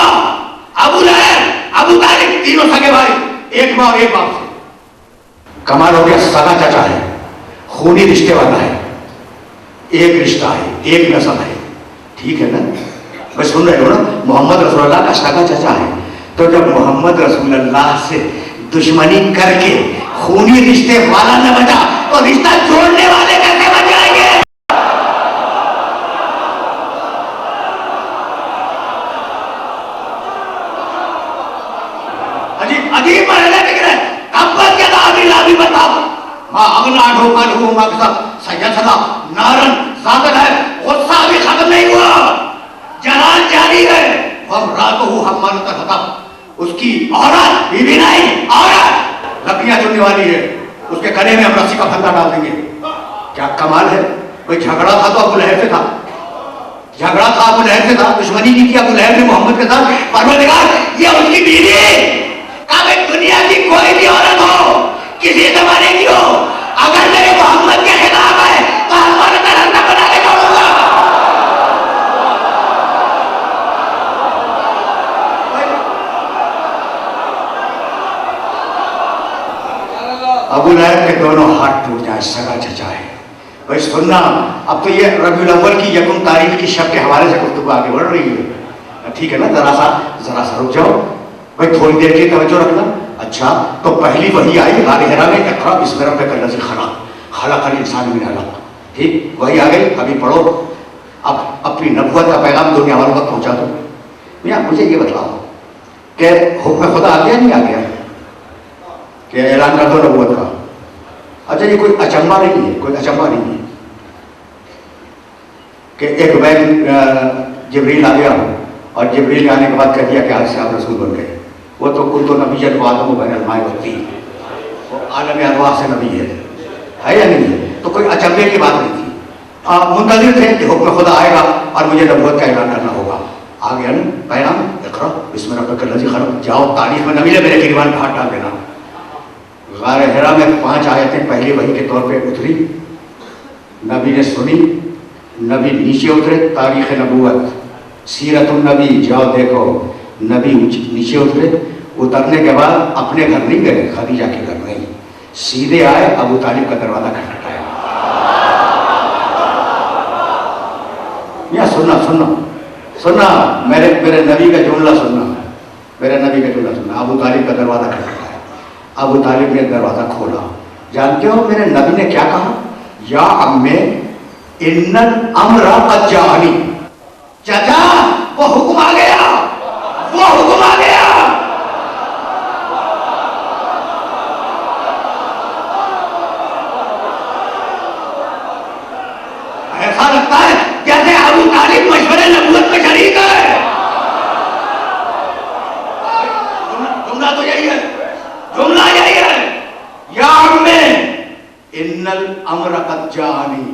अबू लहब, अबू तालिब, तीनों सगे भाई, एक मां और एक बाप से। कमाल हो गया, सगा चाचा है, खूनी रिश्ते वाला है, एक रिश्ता है, एक नस्ल है। ठीक है ना? मैं सुन रहे हो ना? मोहम्मद रसूलुल्लाह का सगा चाचा है। तो जब मोहम्मद रसूलुल्लाह से दुश्मनी करके खूनी रिश्ते वाला न बचा, तो रिश्ता जोड़ने वाले कैसे बच जाएंगे? अजीब अजीब मरहले दिख रहे। तब्बत यदा अबी लहब व तब मा अगना अन्हु मालुहु व मा कसब सयस्ला नारन ज़ात लहब। गुस्सा अभी खत्म नहीं हुआ, जलाल जारी है। व इम्रअतुहु हम्मालतल हतब, उसकी औरत, बीवी नहीं औरत, लकड़ियां चुनने वाली है, उसके गले में हम रस्सी का फंदा डाल देंगे। क्या कमाल है। कोई झगड़ा था तो अबू लहब से था, झगड़ा था अबू लहब से था, दुश्मनी की थी अबू लहब ने मोहम्मद के साथ। परवरदिगार, ये उसकी बीवी का दुनिया की कोई भी औरत हो, किसी जमाने की हो, अगर मेरे मोहम्मद के खिलाफ है तो हमारे तरह न बना के छोड़ूंगा। अबू लहब के दोनों हाथ टूट जाए, सगा चचा है। भाई सुनना, अब तो ये रबीउल अव्वल की 1 तारीख की शब के हवाले से गुफ्तगू आगे बढ़ रही है। ठीक है ना? जरा सा रुक जाओ भाई, थोड़ी देर की तवज्जो रखना। अच्छा, तो पहली वही आई गार हिरा में, इक़रा बिस्मि रब्बिकल्लज़ी खलक़, खलक़ल इंसान मिन अलक़। ठीक, वही आ गई, अभी पढ़ो। अब अपनी नबुव्वत का पैगाम दुनिया वालों तक पहुंचा दो। भैया मुझे ये बताओ कि हुक्म खुदा आ गया नहीं आ गया, कि ऐलान कर दो नबुव्वत का? अच्छा, ये कोई अचंबा नहीं है, कोई अचंबा नहीं है कि एक बैग जिब्रील आ गया और जिब्रील आने के बाद कह दिया कि आज से आप रसूल बन गए। वो तो कुल तो नबी आदम बैनल माए वक्ती, वो आलम अरवाह से नबी है या नहीं है? तो कोई अचंबे की बात नहीं थी। मुंतज़िर थे कि हुक्म खुदा आएगा और मुझे नबुव्वत का ऐलान करना होगा। आ गया ना पैगाम, इक़रा बिस्मि रब्बिकल्लज़ी खलक़, जाओ तारीख में नबी ने मेरे गिरबान पर हाथ डाल देना। गार हिरा में 5 आयतें पहली वही के तौर पे उतरी, नबी ने सुनी, नबी नीचे उतरे, तारीख नबूवत, सीरतुन नबी, जाओ देखो, नबी नीचे उतरे। उतरने के बाद अपने घर नहीं गए, खदीजा के घर नहीं, सीधे आए, अबू तालिब का दरवाजा खटखटाया। या सुनना सुनना सुनना, मेरे नबी का जुमला सुनना, मेरे नबी का जुमला सुनना। अबू तालिब का दरवाजा खटखटाया, अबू तालिब ने दरवाजा खोला। जानते हो मेरे नबी ने क्या कहा? या अम्मे इन्नल अम्रा क़द जाअनी, चाचा वो हुक्म आ गया, वो हुक्म आ गया। इन्नल अमर कद जानी,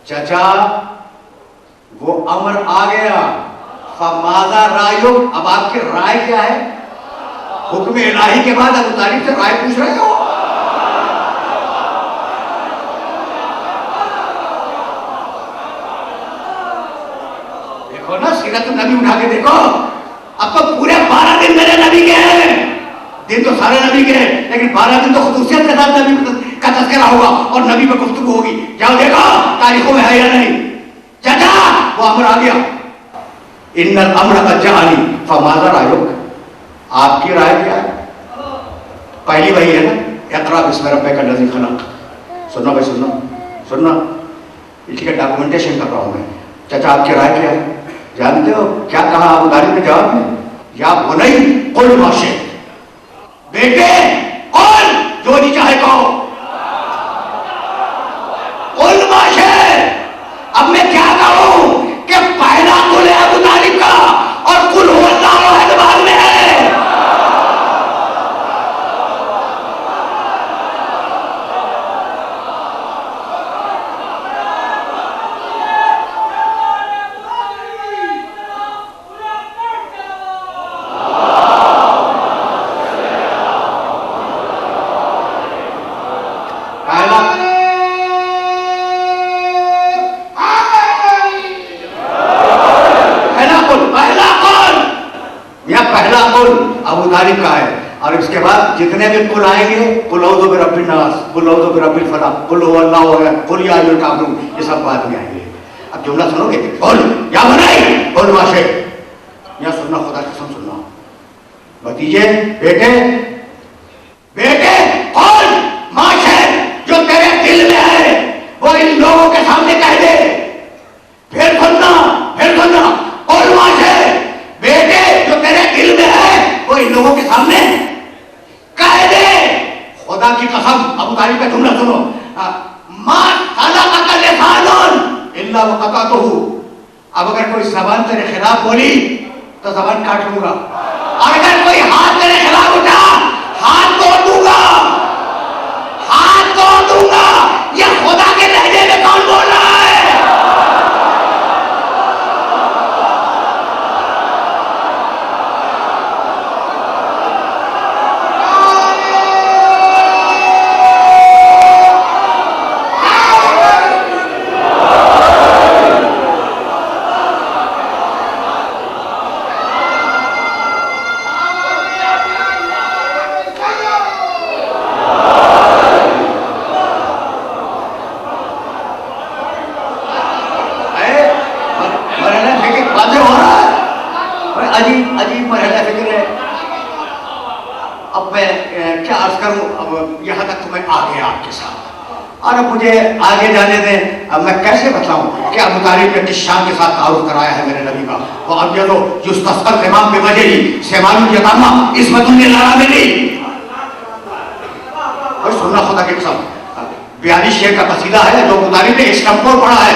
चचा वो अमर आ गया। फमाज़ा रायुक, अब आपकी राय क्या है? हुक्म इलाही के बाद अबू तालिब से राय पूछ रहे हो? देखो ना, सीरत नबी उठा के देखो। अब तो पूरे 12 दिन मेरे नबी के हैं। दिन तो सारे नबी के हैं, लेकिन 12 दिन तो खुसूसियत के साथ नबी का तज़किरा होगा और नबी पर गुफ्तगू होगी। जाओ देखो तारीखों में है या नहीं। चाचा वो अमर आ गया। इन्नल अमर कद जानी फमाज़ा रायुक, आपकी राय क्या है? पहली वही है ना, इक़रा बिस्मि रब्बिकल लज़ी खलक़। सुनना भाई, सुनना सुनना, इसका डॉक्यूमेंटेशन कर रहा हूं मैं। चाचा आपकी राय क्या है? जानते हो क्या कहा अबू तालिब ने जवाब में? या बुनई कुल मा शि'त, बेटे कौन जो जी चाहे कहो, कुल मा शि'त। अब मैं क्या कहूं कि पहला कुल है अबू तालिब का और कुल हुवल्लाहु अहद बाद में है। अबू तालिब का है। और इसके बाद जितने भी कुल आएंगे, कुल औज़ु बिरब्बिन नास, कुल औज़ु बिरब्बिल फलक, कुल हुवल्लाहु अहद, कुल या अय्युहल काफ़िरून, ये सब बाद में आएंगे। अब जुमला सुनोगे, कुल या बुनई कुल मा शि'त। या सुनना, खुदा की कसम सुनना, भतीजे बेटे बेटे कुल मा शि'त, जो तेरे दिल में है वो इन लोगों के सामने कह दे। फिर सुनना, फिर सुनना, कुल मा शि'त, बेटे जो तेरे दिल में है वो इन लोगों के सामने कह दे। खुदा की कसम, अबू तालिब का जुमला सुनो, मा सलक़का लिसानुन इल्ला वक़तअतहु। अब अगर कोई ज़बान तेरे खिलाफ बोली तो ज़बान काट लूंगा, और अगर कोई हाथ तेरे खिलाफ उठा हाथ तोड़ दूंगा, हाथ तोड़ दूंगा। ये खुदा के लहजे में कौन बोल रहा है? अजीब मरहला फिक्र है। अब मैं क्या अर्ज करूं, अब यहाँ तक तो मैं आ गया आपके साथ, और अब मुझे आगे जाने दें। अब मैं कैसे बताऊं कि अबू तालिब ने किस शान के साथ तारुफ कराया है मेरे नबी का। वो अब ये तो युस्तस्क़ल ग़माम बिवजही सेमानुल यतामा इस्मतुन लिल-अरामिली। और सुनना, खुदा की कसम, 42 शेर का कसीदा है जो अबू तालिब ने इस्टंपोर पढ़ा है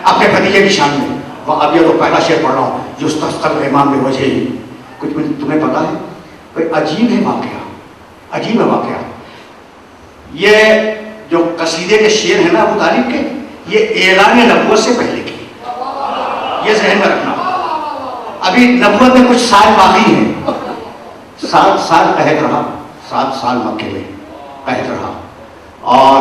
अपने भतीजे की शान में। वह अब ये तो पहला शेर पढ़ रहा हूँ, युस्तस्क़ल ग़माम बिवजही। कुछ तुम्हें पता है, कोई अजीब है वाक़या, अजीब है वाक़या। ये जो कसीदे के शेर है ना अबू तालिब के, ये ऐलान नबुव्वत से पहले की, ये ज़हन में रखना। अभी नबुव्वत में कुछ साल बाकी हैं। 7 साल कहत रहा, 7 साल मक्के में कहत रहा, और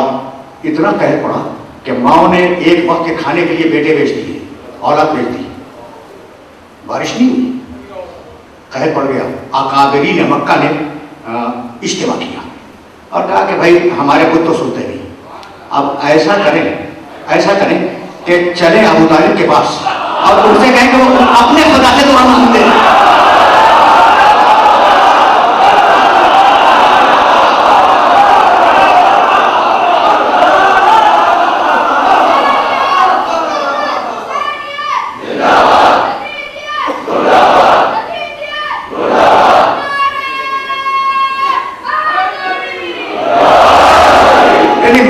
इतना कहत पड़ा कि माओ ने एक वक्त के खाने के लिए बेटे बेच दिए, औलाद बेच दी, बारिश नहीं हुई, कहत पड़ गया। अकाबरीन मक्का ने इज्तिमा किया और कहा कि भाई हमारे खुद तो सुनते नहीं, अब ऐसा करें कि चले अबू तालिब के पास और उनसे कहें कि वो अपने खुदा से दुआ मांगते हैं।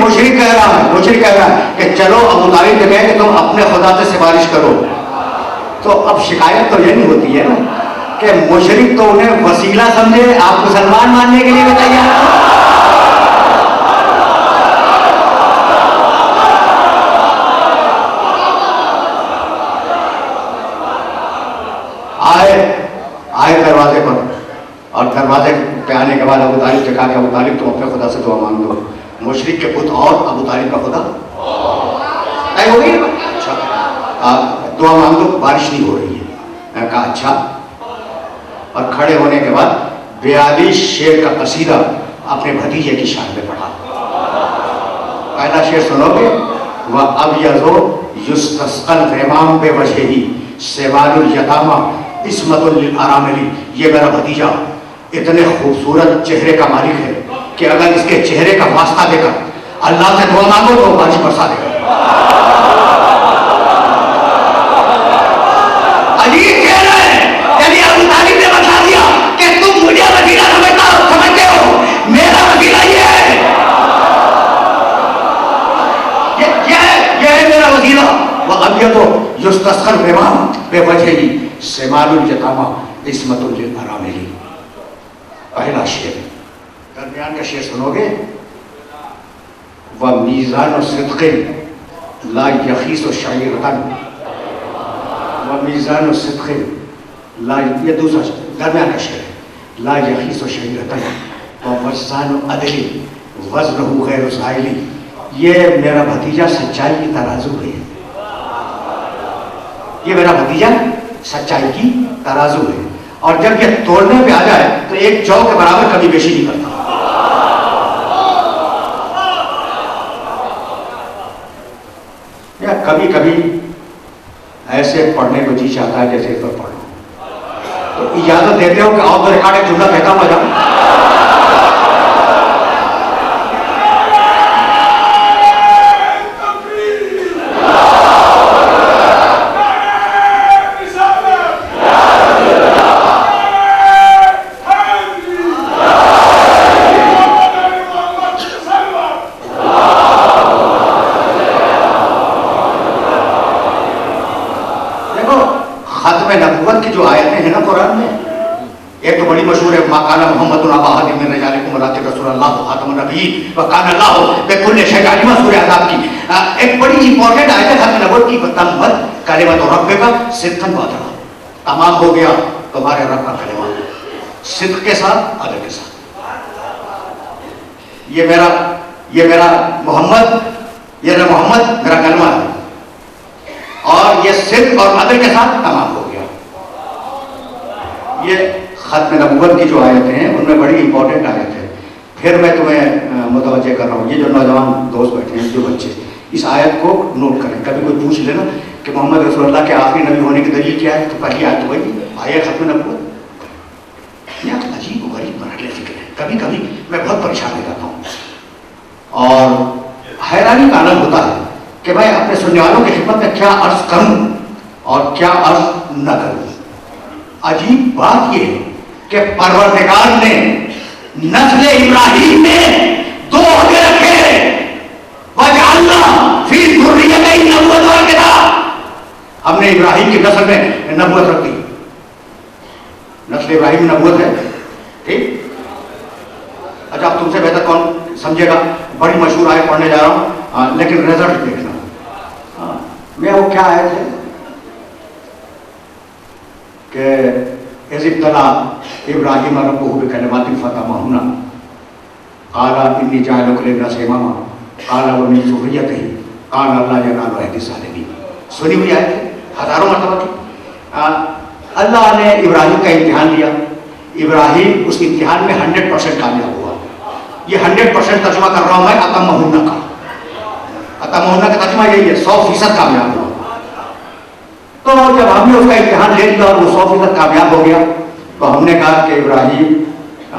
मुशरिक कह रहा है कि चलो अबू तालिब से कहें कि तुम अपने खुदा से सिफारिश करो। तो अब शिकायत तो ये नहीं होती है ना कि मुशरिक तो उन्हें वसीला समझे, आप मुसलमान मानने के लिए भी तैयार। खुदा से दुआ मांग दो। मुशरिक के पुत और अबू तालिब का खुदा तय हो गई। अच्छा दुआ मांग दो, बारिश नहीं हो रही है। मैंने कहा अच्छा, और खड़े होने के बाद 42 शेर का कसीदा अपने भतीजे की शान में पढ़ा। पहला शेर सुनोगे, वह अब यजो युस्तस्कल ग़माम बेवजही सेवारुल यतामा इस्मतुल लिल अरामिली। ये मेरा भतीजा इतने खूबसूरत चेहरे का मालिक है कि अगर इसके चेहरे का वास्ता देकर अल्लाह से दुआ मांगो तो बारिश बरसा देगा। अजीब चेहरा है। यदि अबू तालिब ने बता दिया कि तुम मुझे वसीला समझते हो, मेरा वसीला ये है, ये है मेरा वसीला। वह अब ये तो युस्तस्कल ग़माम बेवजही सेवारुल यतामा इस्मतुल लिल अरामिली। पहला शेर। दरमियान का शेर सुनोगे, वह मीज़ान सिद्क़े ला यखीस शईरतन, वह मीज़ान सिद्क़े ला, ये दूसरा दरमियान का शेर है, ला यखीस शईरतन वह वज़ान अदली वज़नहु गैर ज़ाइली। ये मेरा भतीजा सच्चाई की तराजू है। ये मेरा भतीजा सच्चाई की तराजू है, और जब ये तोड़ने पे आ जाए तो एक जौ के बराबर कभी बेशी नहीं करता। या कभी कभी ऐसे पढ़ने को जी चाहता है जैसे इस पर पढ़ लो, तो इजाजत देते हो कि ऑफ द रिकॉर्ड एक जुमला कहता हुआ जाऊं। नबुव्वत की जो आयतें हैं ना कुरान में, एक तो बड़ी मशहूर है, मा काना मुहम्मदुन अबा अहदिम मिन रिजालिकुम वलाकिन रसूलुल्लाह खातमुन नबिय्यीन व काना अल्लाहु बिकुल्लि शैइन अलीमा। सूरह अहज़ाब की एक बड़ी इंपॉर्टेंट आयत है खत्म नबुव्वत की, तम्मत कलिमतु रब्बिका सिद्क़न व अदला। तमाम हो गया तुम्हारे रब का कलिमा सिद्क़ के साथ, अदल के साथ। ये मेरा मोहम्मद, ये मोहम्मद मेरा कलमा है, और ये सिद्क़ और अदल के साथ तमाम हो गया। ये खत्म नबुव्वत की जो आयतें हैं उनमें बड़ी इंपॉर्टेंट आयत है। फिर मैं तुम्हें मुतवज्जे कर रहा हूँ, ये जो नौजवान दोस्त बैठे हैं, जो बच्चे, इस आयत को नोट करें। कभी कोई पूछ लेना कि मोहम्मद रसूलुल्लाह के आखिरी नबी होने की दलील क्या है, तो पहली आयत तो वही आया खत्म नबुव्वत। यह अजीब व गरीब मरहले ज़िक्र है। कभी कभी मैं बहुत परेशान हो जाता हूँ और हैरानी का आलम होता है कि मैं अपने सुनने वालों की खिदमत में क्या अर्ज करूं और क्या अर्ज न करूं। अजीब बात यह है कि परवरदिगार ने नस्ल इब्राहिम में दो अहदे रखे, वजअलना फी ज़ुर्रियतिही नबुव्वत वल किताब। हमने इब्राहिम की नस्ल में नबुव्वत रख दी। नस्ल इब्राहिम में नबुव्वत है, ठीक। अच्छा, अब तुमसे बेहतर कौन समझेगा। बड़ी मशहूर आयत पढ़ने जा रहा हूं, लेकिन रिजल्ट देखना। मैं वो क्या आयत है कि इज़्तला इब्राहिम रब्बुहु बिकलिमातिन फतमहुन्ना क़ाला इन्नी जाइलुका लिन्नासि इमामा क़ाला व मिन ज़ुर्रिय्यतिही क़ाला ला यनालु अहदी ज़ालिमीन। सुनी हुई आयत है, हजारों मरतबा की। अल्लाह ने इब्राहिम का इम्तिहान लिया। इब्राहिम उस इम्तिहान में 100% कामयाब हुआ। ये 100% तर्जुमा कर रहा हूं मैं अतमहुन्ना का। अतमहुन्ना का तर्जुमा यही है, 100% कामयाब हुआ। तो जब हमने उसका इम्तिहान ले लिया और वो 100% कामयाब हो गया, तो हमने कहा कि इब्राहिम,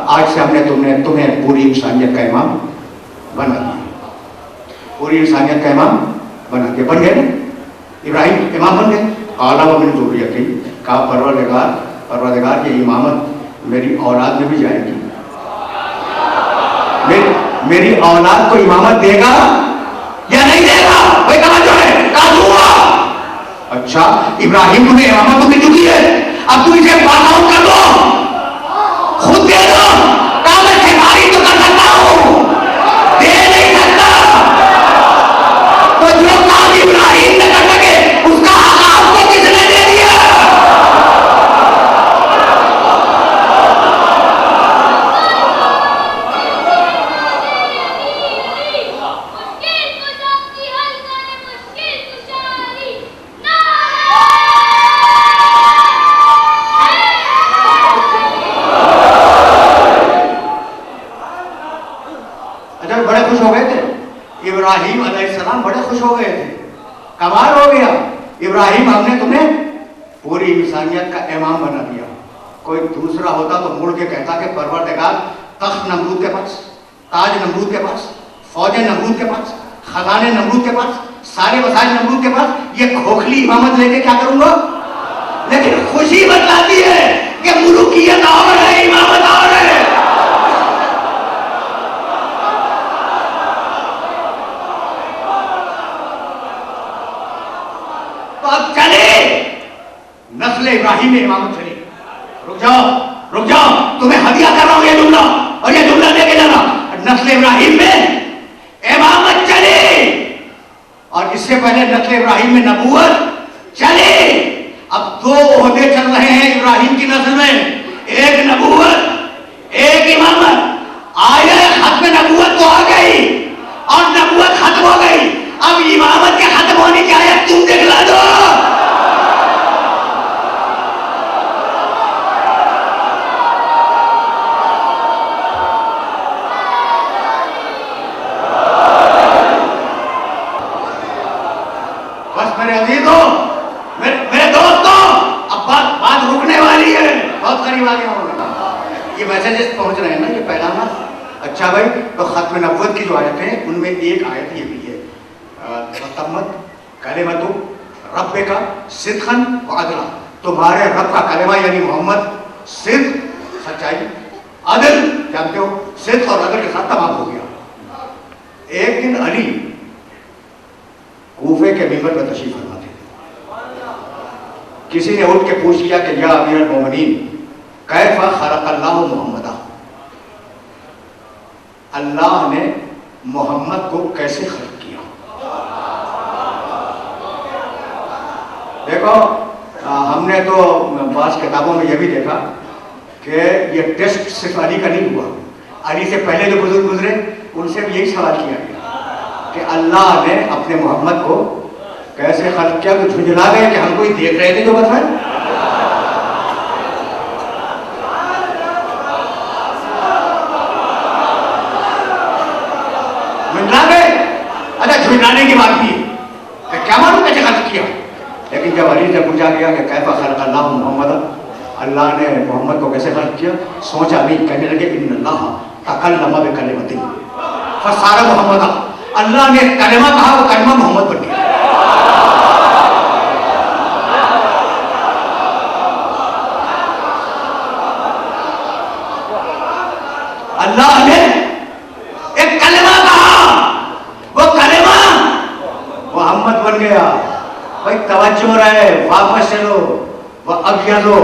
आज से हमने तुम्हें पूरी इंसानियत का इमाम बना दिया। पूरी इंसानियत का इमाम बना दिया। बन गए ना, इब्राहिम इमाम बन गए। क़ाला व मिन ज़ुर्रिय्यतिही, कहा परवरदिगार की इमामत मेरी औलाद में भी जाएगी। मेरी औलाद को इमामत देगा या नहीं देगा, वही कहा जो है कहा दूंगा। अच्छा, इब्राहिम तुम्हें इमामत तो मिल चुकी है, अब तुम इसे पास आउट कर दो, खुद दे दो। कहा मैं सिफारिश तो कर सकता हूं, दे नहीं सकता। तो जो काम इब्राहिम ने कर सके उसका हक आपको किसने दे दिया। अच्छा बड़े खुश हो गए थे इब्राहिम अलैहिस्सलाम, बड़े खुश हो गए थे, कमाल हो गया इब्राहिम, हमने तुम्हें पूरी इंसानियत का इमाम बना दिया। कोई दूसरा होता तो मुड़ के कहता कि परवरदिगार तख्त नमरूद के पास, ताज नमरूद के पास, फौजें नमरूद के पास, खजाने नमरूद के पास, सारे वसाइल नमरूद के पास, ये खोखली इमामत लेके क्या करूंगा। लेकिन खुशी बतलाती है कि मुल्कियत और है, इमामत और है। तो अब चले नस्ल इब्राहिम में इमामत चली। रुक जाओ, तुम्हें हदिया कर रहा हूं ये जुमला, और ये जुमला लेके जाना। नस्ल इब्राहिम में इमामत चली, और इससे पहले नस्ल इब्राहिम में नबूवत चली। अब दो ओहदे चल रहे हैं इब्राहिम की नस्ल में, एक नबूवत एक इमामत। आया खत्म नबूवत तो आ गई और नबूवत खत्म हो गई, अब इमामत के खत्म होने की आयत तुम दिखला दो। मेरे दोस्तों, अब बात रुकने वाली है, बहुत करीब आ गया हूं। ये मैसेजेस पहुंच रहे हैं ना, ये पैगाम। अच्छा भाई, तो खत्म नबूवत की जो आयत है उनमें एक आयत ये भी है, तम्मत कलिमतु रब्बिका सिद्क़न व अदला, तुम्हारे रब का कलिमा यानी मोहम्मद सिद्क़ सच्चाई, अदल जानते हो, सिद्क़ और अदल के साथ तमाम हो गया। एक दिन अली कूफे के मिंबर पर तशरीफ फरमा थे। किसी ने उठ के पूछ लिया कि या अमीरुल मोमिनीन कैफ़ा खलक़ल्लाहु मुहम्मदा, अल्लाह ने मोहम्मद को कैसे खल्क़ किया। देखो, हमने तो बाज़ किताबों में यह भी देखा कि ये टेस्ट सिर्फ अली का नहीं हुआ, अली से पहले जो बुजुर्ग गुजरे उनसे भी यही सवाल किया गया कि अल्लाह ने अपने मोहम्मद को कैसे खल्क़ किया। तो झुंझला गए कि हम कोई देख रहे थे जो बताए। झुंझला गए। अच्छा, झुंझलाने की बात भी है, क्या मालूम कैसे खल्क़ किया। लेकिन जब अली से पूछा गया कि कैफ़ा खलक़ल्लाहु मुहम्मद, अल्लाह ने मोहम्मद को कैसे खल्क़ किया, सोचा नहीं, कहने लगे इन्नल्लाह तकल्लम बिकलिमतिन फसारा मुहम्मदा, अल्लाह ने कलिमा कहा, वो कलिमा मोहम्मद बन गया। अल्लाह ने एक कलिमा कहा, वो कलिमा मोहम्मद बन गया। भाई तवज्जो रहे, वापस चलो। वह अब्यदो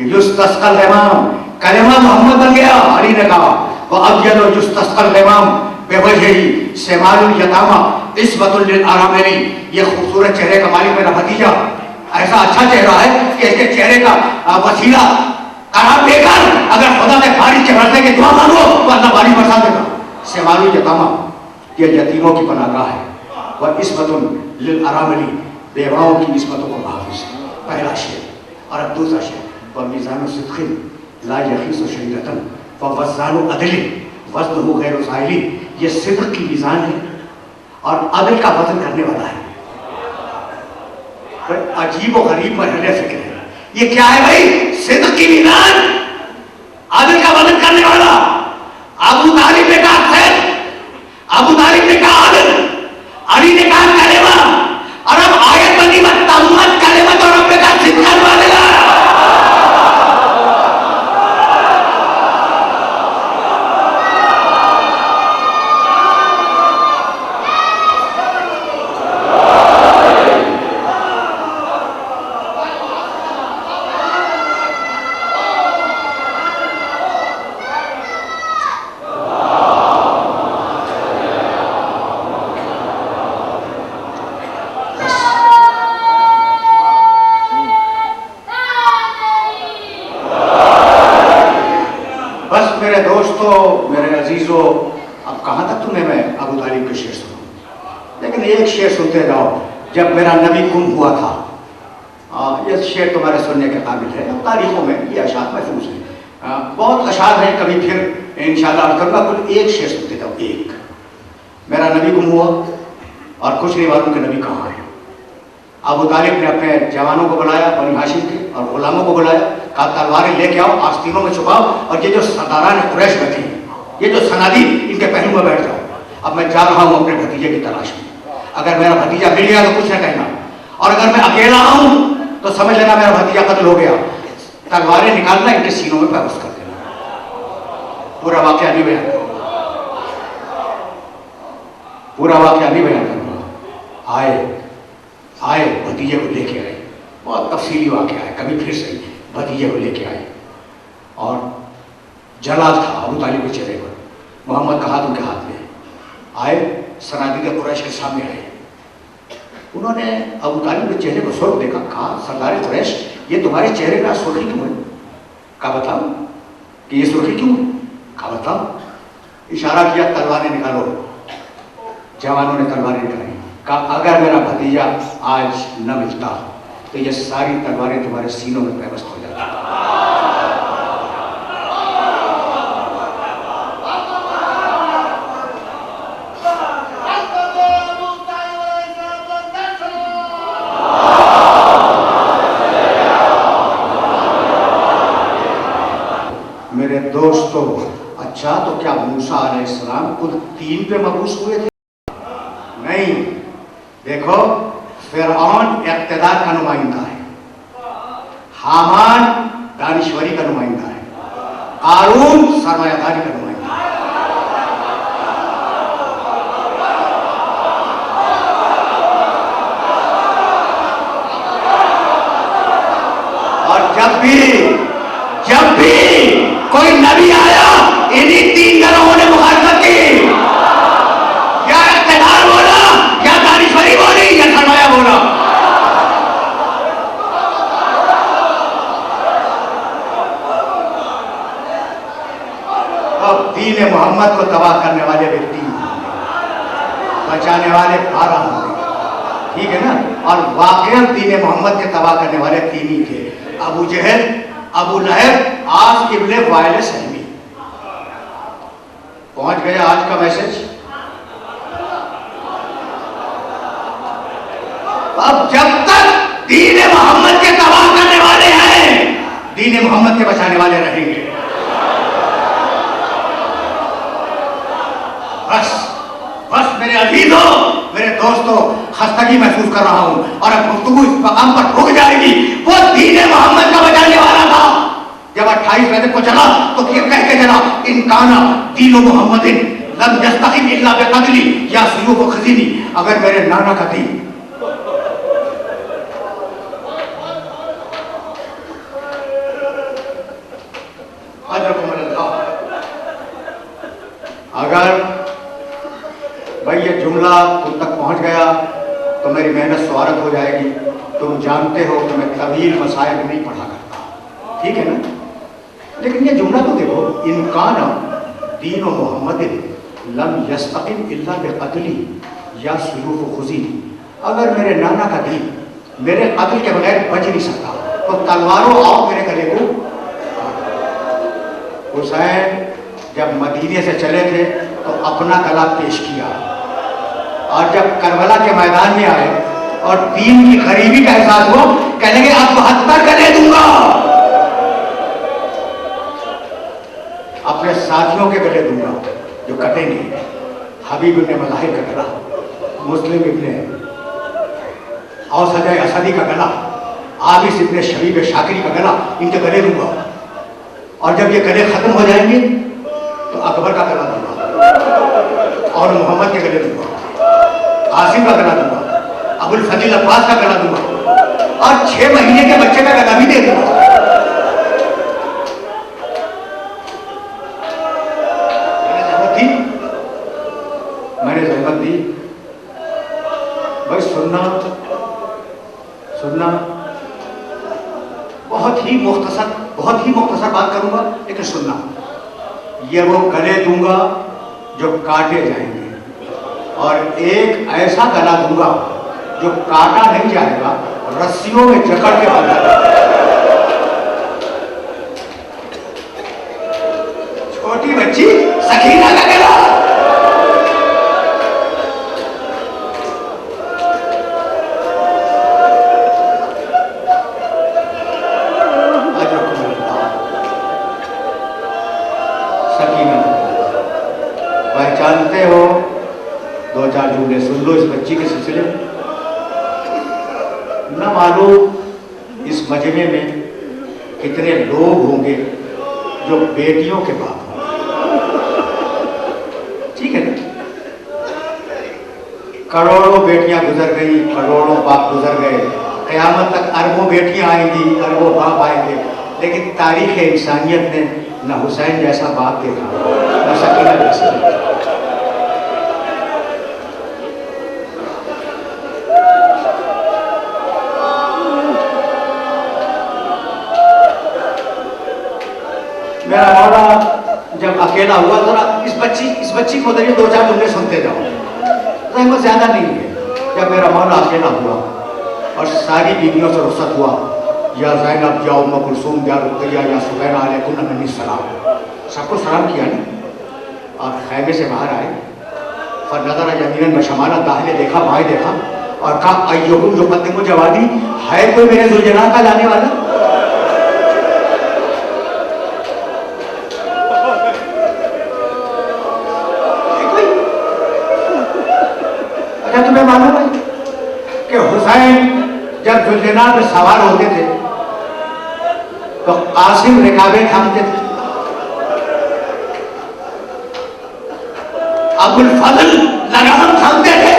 युस्तस्क़ल ग़माम, कलिमा मोहम्मद बन गया। अली ने कहा वह अब्यदो युस्तस्क़ल ग़माम बेवजही सेमालुल यतामा इस्बतुल लिल आरामैनी, ये खूबसूरत चेहरे का मालिक मेरा भतीजा, ऐसा अच्छा चेहरा है कि इसके चेहरे का वसीला करार देकर अगर खुदा से बारिश के बरसने की दुआ मांगो तो अल्लाह बारिश बरसा देगा। सेमालुल यतामा, ये यतीमों की पनाहगाह है। वह इस्बतुल लिल आरामैनी, बेवाओं की इस्मतों को महफूज। पहला शेर। और अब दूसरा शेर, वह मीज़ानु सिद्क़िन ला यख़ीसु शरीअतन व वज़ानु अदलिन वज़नुहु गैरु ज़ाइली, ये सिद्क़ की मीज़ान है और अदल का वजन करने वाला है। अजीब और गरीब मरहले फिक्र है। ये क्या है भाई? सिद्क़ की मीज़ान, अदल का वजन करने वाला। अबू तालिब ने कहा सच, अबू तालिब ने कहा अदल, अली ने कहा कलिमा, और अब आयत बनी मत तम्मत कलिमत और रब्बिका सिद्क़न व अदला। मेरे दोस्तों, मेरे अजीजों, अब कहाँ तक तुम्हें मैं अबू तालिब के शेर सुनाऊं। लेकिन एक शेर सुनते जाओ, जब मेरा नबी गुम हुआ था। ये शेर तुम्हारे सुनने के काबिल है, तारीखों में ये अशार महफूज है। बहुत अशार हैं, कभी फिर इंशाअल्लाह करूँगा। कुल एक शेर सुनते जाओ, एक मेरा नबी गुम हुआ और कुछ नहीं मालूम कि नबी कहाँ है। अबू तालिब ने अपने जवानों को बुलाया, बनी हाशिम के और गुलामों को बुलाया, कहा तलवारें लेके आओ, आस्तीनों में छुपाओ, और ये जो सरदारान कुरैश बैठे हैं, ये जो सनादी, इनके पहलू में बैठ जाओ। अब मैं जा रहा हूँ अपने भतीजे की तलाश में। अगर मेरा भतीजा मिल गया तो कुछ न कहना, और अगर मैं अकेला हूं तो समझ लेना मेरा भतीजा कत्ल हो गया। तलवारें निकालना, इनके सीनों में पैबस कर देना। पूरा वाकया नहीं बयान करूंगा, पूरा वाकया नहीं बयान करूंगा। आए भतीजे को लेके आए, बहुत तफसीली वाकया है, कभी फिर से भतीजे को लेके आए, और जलाल था अबू तालिब के चेहरे पर, मोहम्मद का हाथ उनके हाथ में आए, सनादीद कुरैश के सामने आए। उन्होंने अबू तालिब के चेहरे को सुर्ख देखा, कहा सरदार कुरैश, ये तुम्हारे चेहरे का सुर्खी क्यों है? कहा बताओ कि ये सुर्खी क्यों है? कहा बताओ। इशारा किया, तलवारें निकालो। जवानों ने तलवारें निकाली। कहा अगर मेरा भतीजा आज न मिलता तो ये सारी तलवारें तुम्हारे सीनों में पैबस्त हो जाती। मेरे दोस्तों, अच्छा तो क्या मूसा अलैहिस्सलाम कुल 3 पे मबूस हुए थे? नहीं, देखो फिरऔन इक़्तिदार का नुमाइंदा है, हामान दानिश्वरी का नुमाइंदा है, कारून सरमायादारी का नुमाइंदा है। और जब भी कोई नबी आया, इन्हीं 3 गरोहों ने मुखालफत की। या इक़्तिदार बोला, या दानिश्वरी बोली, या सरमाया बोला। अब दीन मोहम्मद को तबाह करने वाले व्यक्ति, बचाने वाले 12 होंगे, ठीक है ना? और वाकई दीन मोहम्मद के तबाह करने वाले 3 ही थे, अबू जहल, अबू लहब, आज इब्ने वाइल सहमी। पहुंच गया आज का मैसेज। अब जब तक दीन मोहम्मद के तबाह करने वाले हैं, दीन मोहम्मद के बचाने वाले रहेंगे। बस मेरे अजीजों, मेरे दोस्तों, खस्तगी महसूस कर रहा हूं और अब गुफ्तगू इस मकाम पर रुक जाएगी। वो दीन मोहम्मद का बचाने वाला था। जब 28 रजब को चला तो ये कह के चला, इनकाना दीन मोहम्मदिन लम यस्तक़िम इल्ला बिक़त्ली या सुयूफ़ खज़ीनी। अगर मेरे नाना का दीन अगर भाई ये जुमला तुम तक पहुंच गया तो मेरी मेहनत स्वारत हो जाएगी। तुम जानते हो कि मैं तवील मसाइल नहीं पढ़ा करता, ठीक है ना? लेकिन ये जुमला तो देखो, इनकाना दीन मोहम्मद लम यस्तक़िम इल्ला बिक़त्ली या सुयूफ़ खज़ीनी। अगर मेरे नाना का दीन मेरे कत्ल के बगैर बच नहीं सकता तो तलवारों आओ मेरे गले को। हुसैन जब मदीने से चले थे तो अपना गला पेश किया, और जब करबला के मैदान में आए और दीन की गरीबी का एहसास हुआ, कहने लगे अब 72 गले दूंगा। अपने साथियों के गले दूंगा जो कटेंगे। हबीब इब्ने मलाहिब का गला, मुस्लिम इब्ने औसद असदी का गला, आबिस इब्ने शबीब शाकिरी का गला, इनके गले दूंगा। और जब ये गले खत्म हो जाएंगे तो अकबर का गला दूंगा और मोहम्मद के गले दूंगा, कासिम का गला दूंगा, अबुल फजील अब्बास का गला दूंगा और 6 महीने के बच्चे का गला भी दे दूंगा। मैंने जहमत दी भाई, सुनना बहुत ही मुख्तसर बात करूंगा, लेकिन सुनना, ये वो गले दूंगा जो काटे जाएंगे और एक ऐसा गला दूंगा जो काटा नहीं जाएगा, रस्सियों में जकड़ के बांधा जाएगा। छोटी बच्ची सकीना का गला, दो चार जुमले सुन लो इस बच्ची के सिलसिले में। न मालूम इस मजमे में कितने लोग होंगे जो बेटियों के बाप होंगे, ठीक है ना। करोड़ों बेटियां गुजर गई, करोड़ों बाप गुजर गए, क़यामत तक अरबों बेटियां आएंगी, अरबों बाप आएंगे, लेकिन तारीख़ इंसानियत ने न हुसैन जैसा बाप देखा, न सकीना जैसा। मेरा मौला जब अकेला हुआ, जरा इस बच्ची को दो चार जुमले सुनते जाओ, रहमत ज्यादा नहीं है। जब मेरा मौला अकेला हुआ और सारी बीवियों से रुखसत हुआ, या ज़ैनब या उम्म कुलसूम या रुक़ैया या सुबैना अलैकुन्ना मिन्नी सलाम, सबको सलाम किया ना, और खैमे से बाहर आए। फ़नज़रा यमीनन व शमाला, दाहिने देखा बाएं देखा और कहा अय्युकुम युक़द्दिमु जवादी, है कोई मेरे ज़ुलजना का लाने वाला? अच्छा तुम्हें मालूम है कि हुसैन जब ज़ुलजना में सवार होते थे तो कासिम रिकाबें थामते थे, अबुल फजल लगाम थामते थे,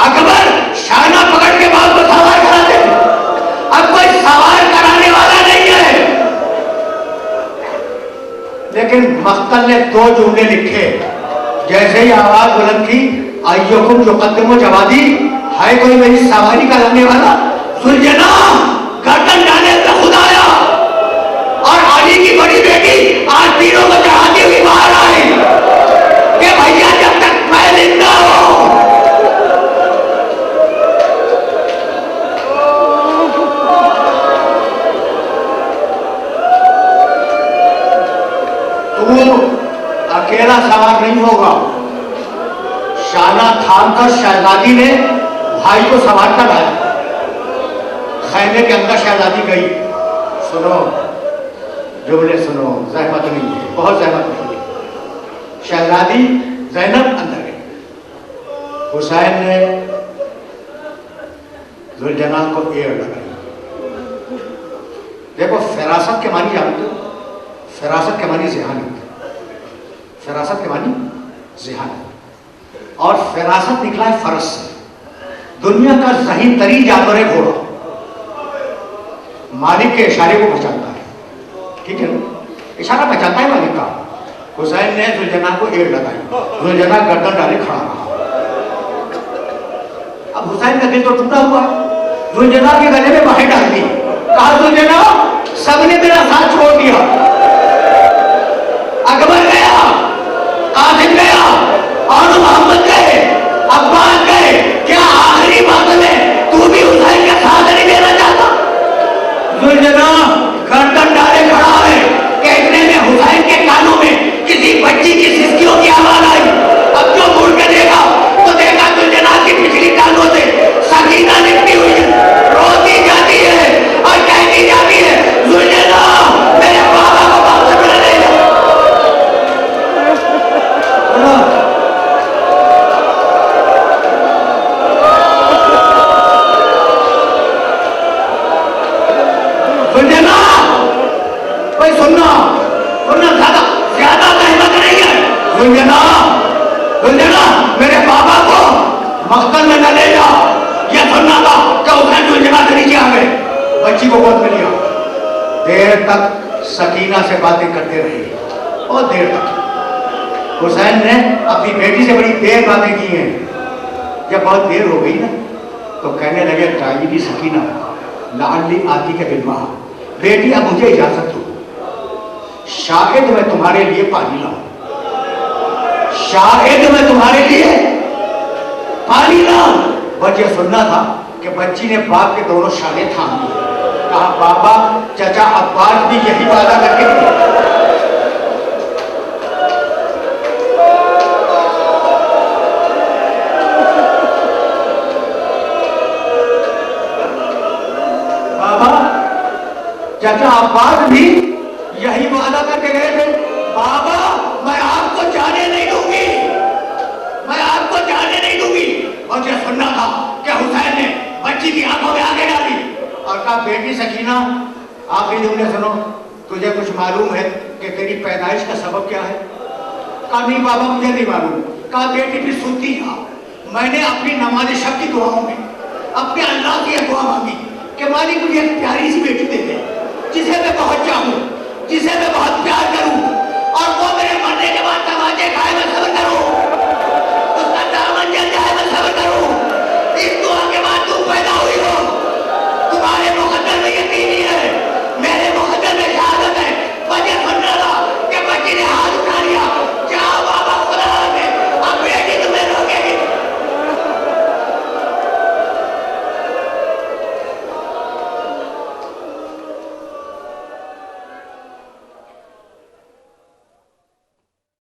अकबर शाना पकड़ के बाप को सवार कराते थे। अब कोई सवार कराने वाला नहीं है, लेकिन मख्तल ने दो जुमले लिखे। जैसे ही आवाज बुलंद की, अय्युकुम युक़द्दिमु जवादी, है कोई मेरी सवारी का लाने वाला? ज़ुलजना गर्दन डाले तो खुद आया और अली की बड़ी बेटी आज तीनों को चढ़ाती हुई बाहर आई कि भैया जब तक मैं जिंदा हूं। तू अकेला सवार नहीं होगा। शाना थामकर शहजादी ने भाई को सवार कर लाया। खैमे के अंदर शहजादी गई। सुनो जुमले सुनो, ज़हमत नहीं है, बहुत ज़हमत नहीं है। शहजादी ज़ैनब अंदर गई। हुसैन ने ज़ुलजना को एड़ लगाई। देखो फिरासत के मानी जानते हो, फिरासत के मानी ज़हानत, फिरासत के मानी ज़हानत, और फिरासत निकला है फरस से। दुनिया का ज़हीन तरीन जानवर है घोड़ा, मालिक के इशारे को पहचानता है, ठीक है ना, इशारा पहचानता है मालिक का। हुसैन ने ज़ुलजना को एड़ लगाई, ज़ुलजना गर्दन डाले खड़ा रहा। अब हुसैन का दिल तो टूटा हुआ है, ज़ुलजना के गले में बाहें डाल दी, कहा ज़ुलजना सबने मेरा साथ छोड़ दिया, अकबर गया, कासिम गया और मोहम्मद गए, अब्बास गए, क्या आखिरी बात में तू भी हुसैन का साथ नहीं देना चाहता? ज़ुलजना गर्दन डाले खड़ा है कि इतने में हुसैन के कानों में किसी बच्ची की सिसकियों की आवाज आई। अब जो मुड़ के देखा तो देखा ज़ुलजना की पिछली टांगों से सकीना निकली हुई रोती जाती है और कहती जाती है, ज़ुलजना मेरे बाबा को वापस मिला नहीं। सुनना ज्यादा सहमत नहीं है। ज़ुलजना मेरे बाबा को मख्तल में न ले जा। यह सुनना था कि हुसैन ज़ुलजना से नीचे आ गए, बच्ची को गोद में लिया। देर तक सकीना से बातें करते रहे, बहुत देर तक। हुसैन ने अपनी बेटी से बड़ी देर बातें की हैं। जब बहुत देर हो गई ना तो कहने लगे, ताईबी सकीना लाली आती के बिलवा, बेटी अब मुझे इजाजत दो, शायद मैं तुम्हारे लिए पानी लाऊं, शायद मैं तुम्हारे लिए पानी लाऊं। वजह सुनना था कि बच्ची ने बाप के दोनों शाने थाम लिए। कहा, बाबा चाचा अब्बास भी यही वादा करके चाचा अब्बास भी यही वादा करके गए थे, बाबा मैं आपको जाने नहीं दूंगी, मैं आपको जाने नहीं मुझे सुनना था कि हुसैन ने बच्ची की आंखों में आगे डाली और कहा, बेटी सकीना आखिरी जुमले सुनो, तुझे कुछ मालूम है कि तेरी पैदाइश का सबब क्या है? कहा, नहीं बाबा मुझे नहीं मालूम। कहा, बेटी फिर सुनती जा, मैंने अपनी नमाज शब की दुआओं में अपने अल्लाह की दुआ मांगी कि मालिक मुझे एक प्यारी सी बेटी दे दे, जिसे मैं बहुत चाहूं, जिसे मैं बहुत प्यार करूं, और वो मेरे मरने के बाद तमाचे खाए मैं सब्र करूं।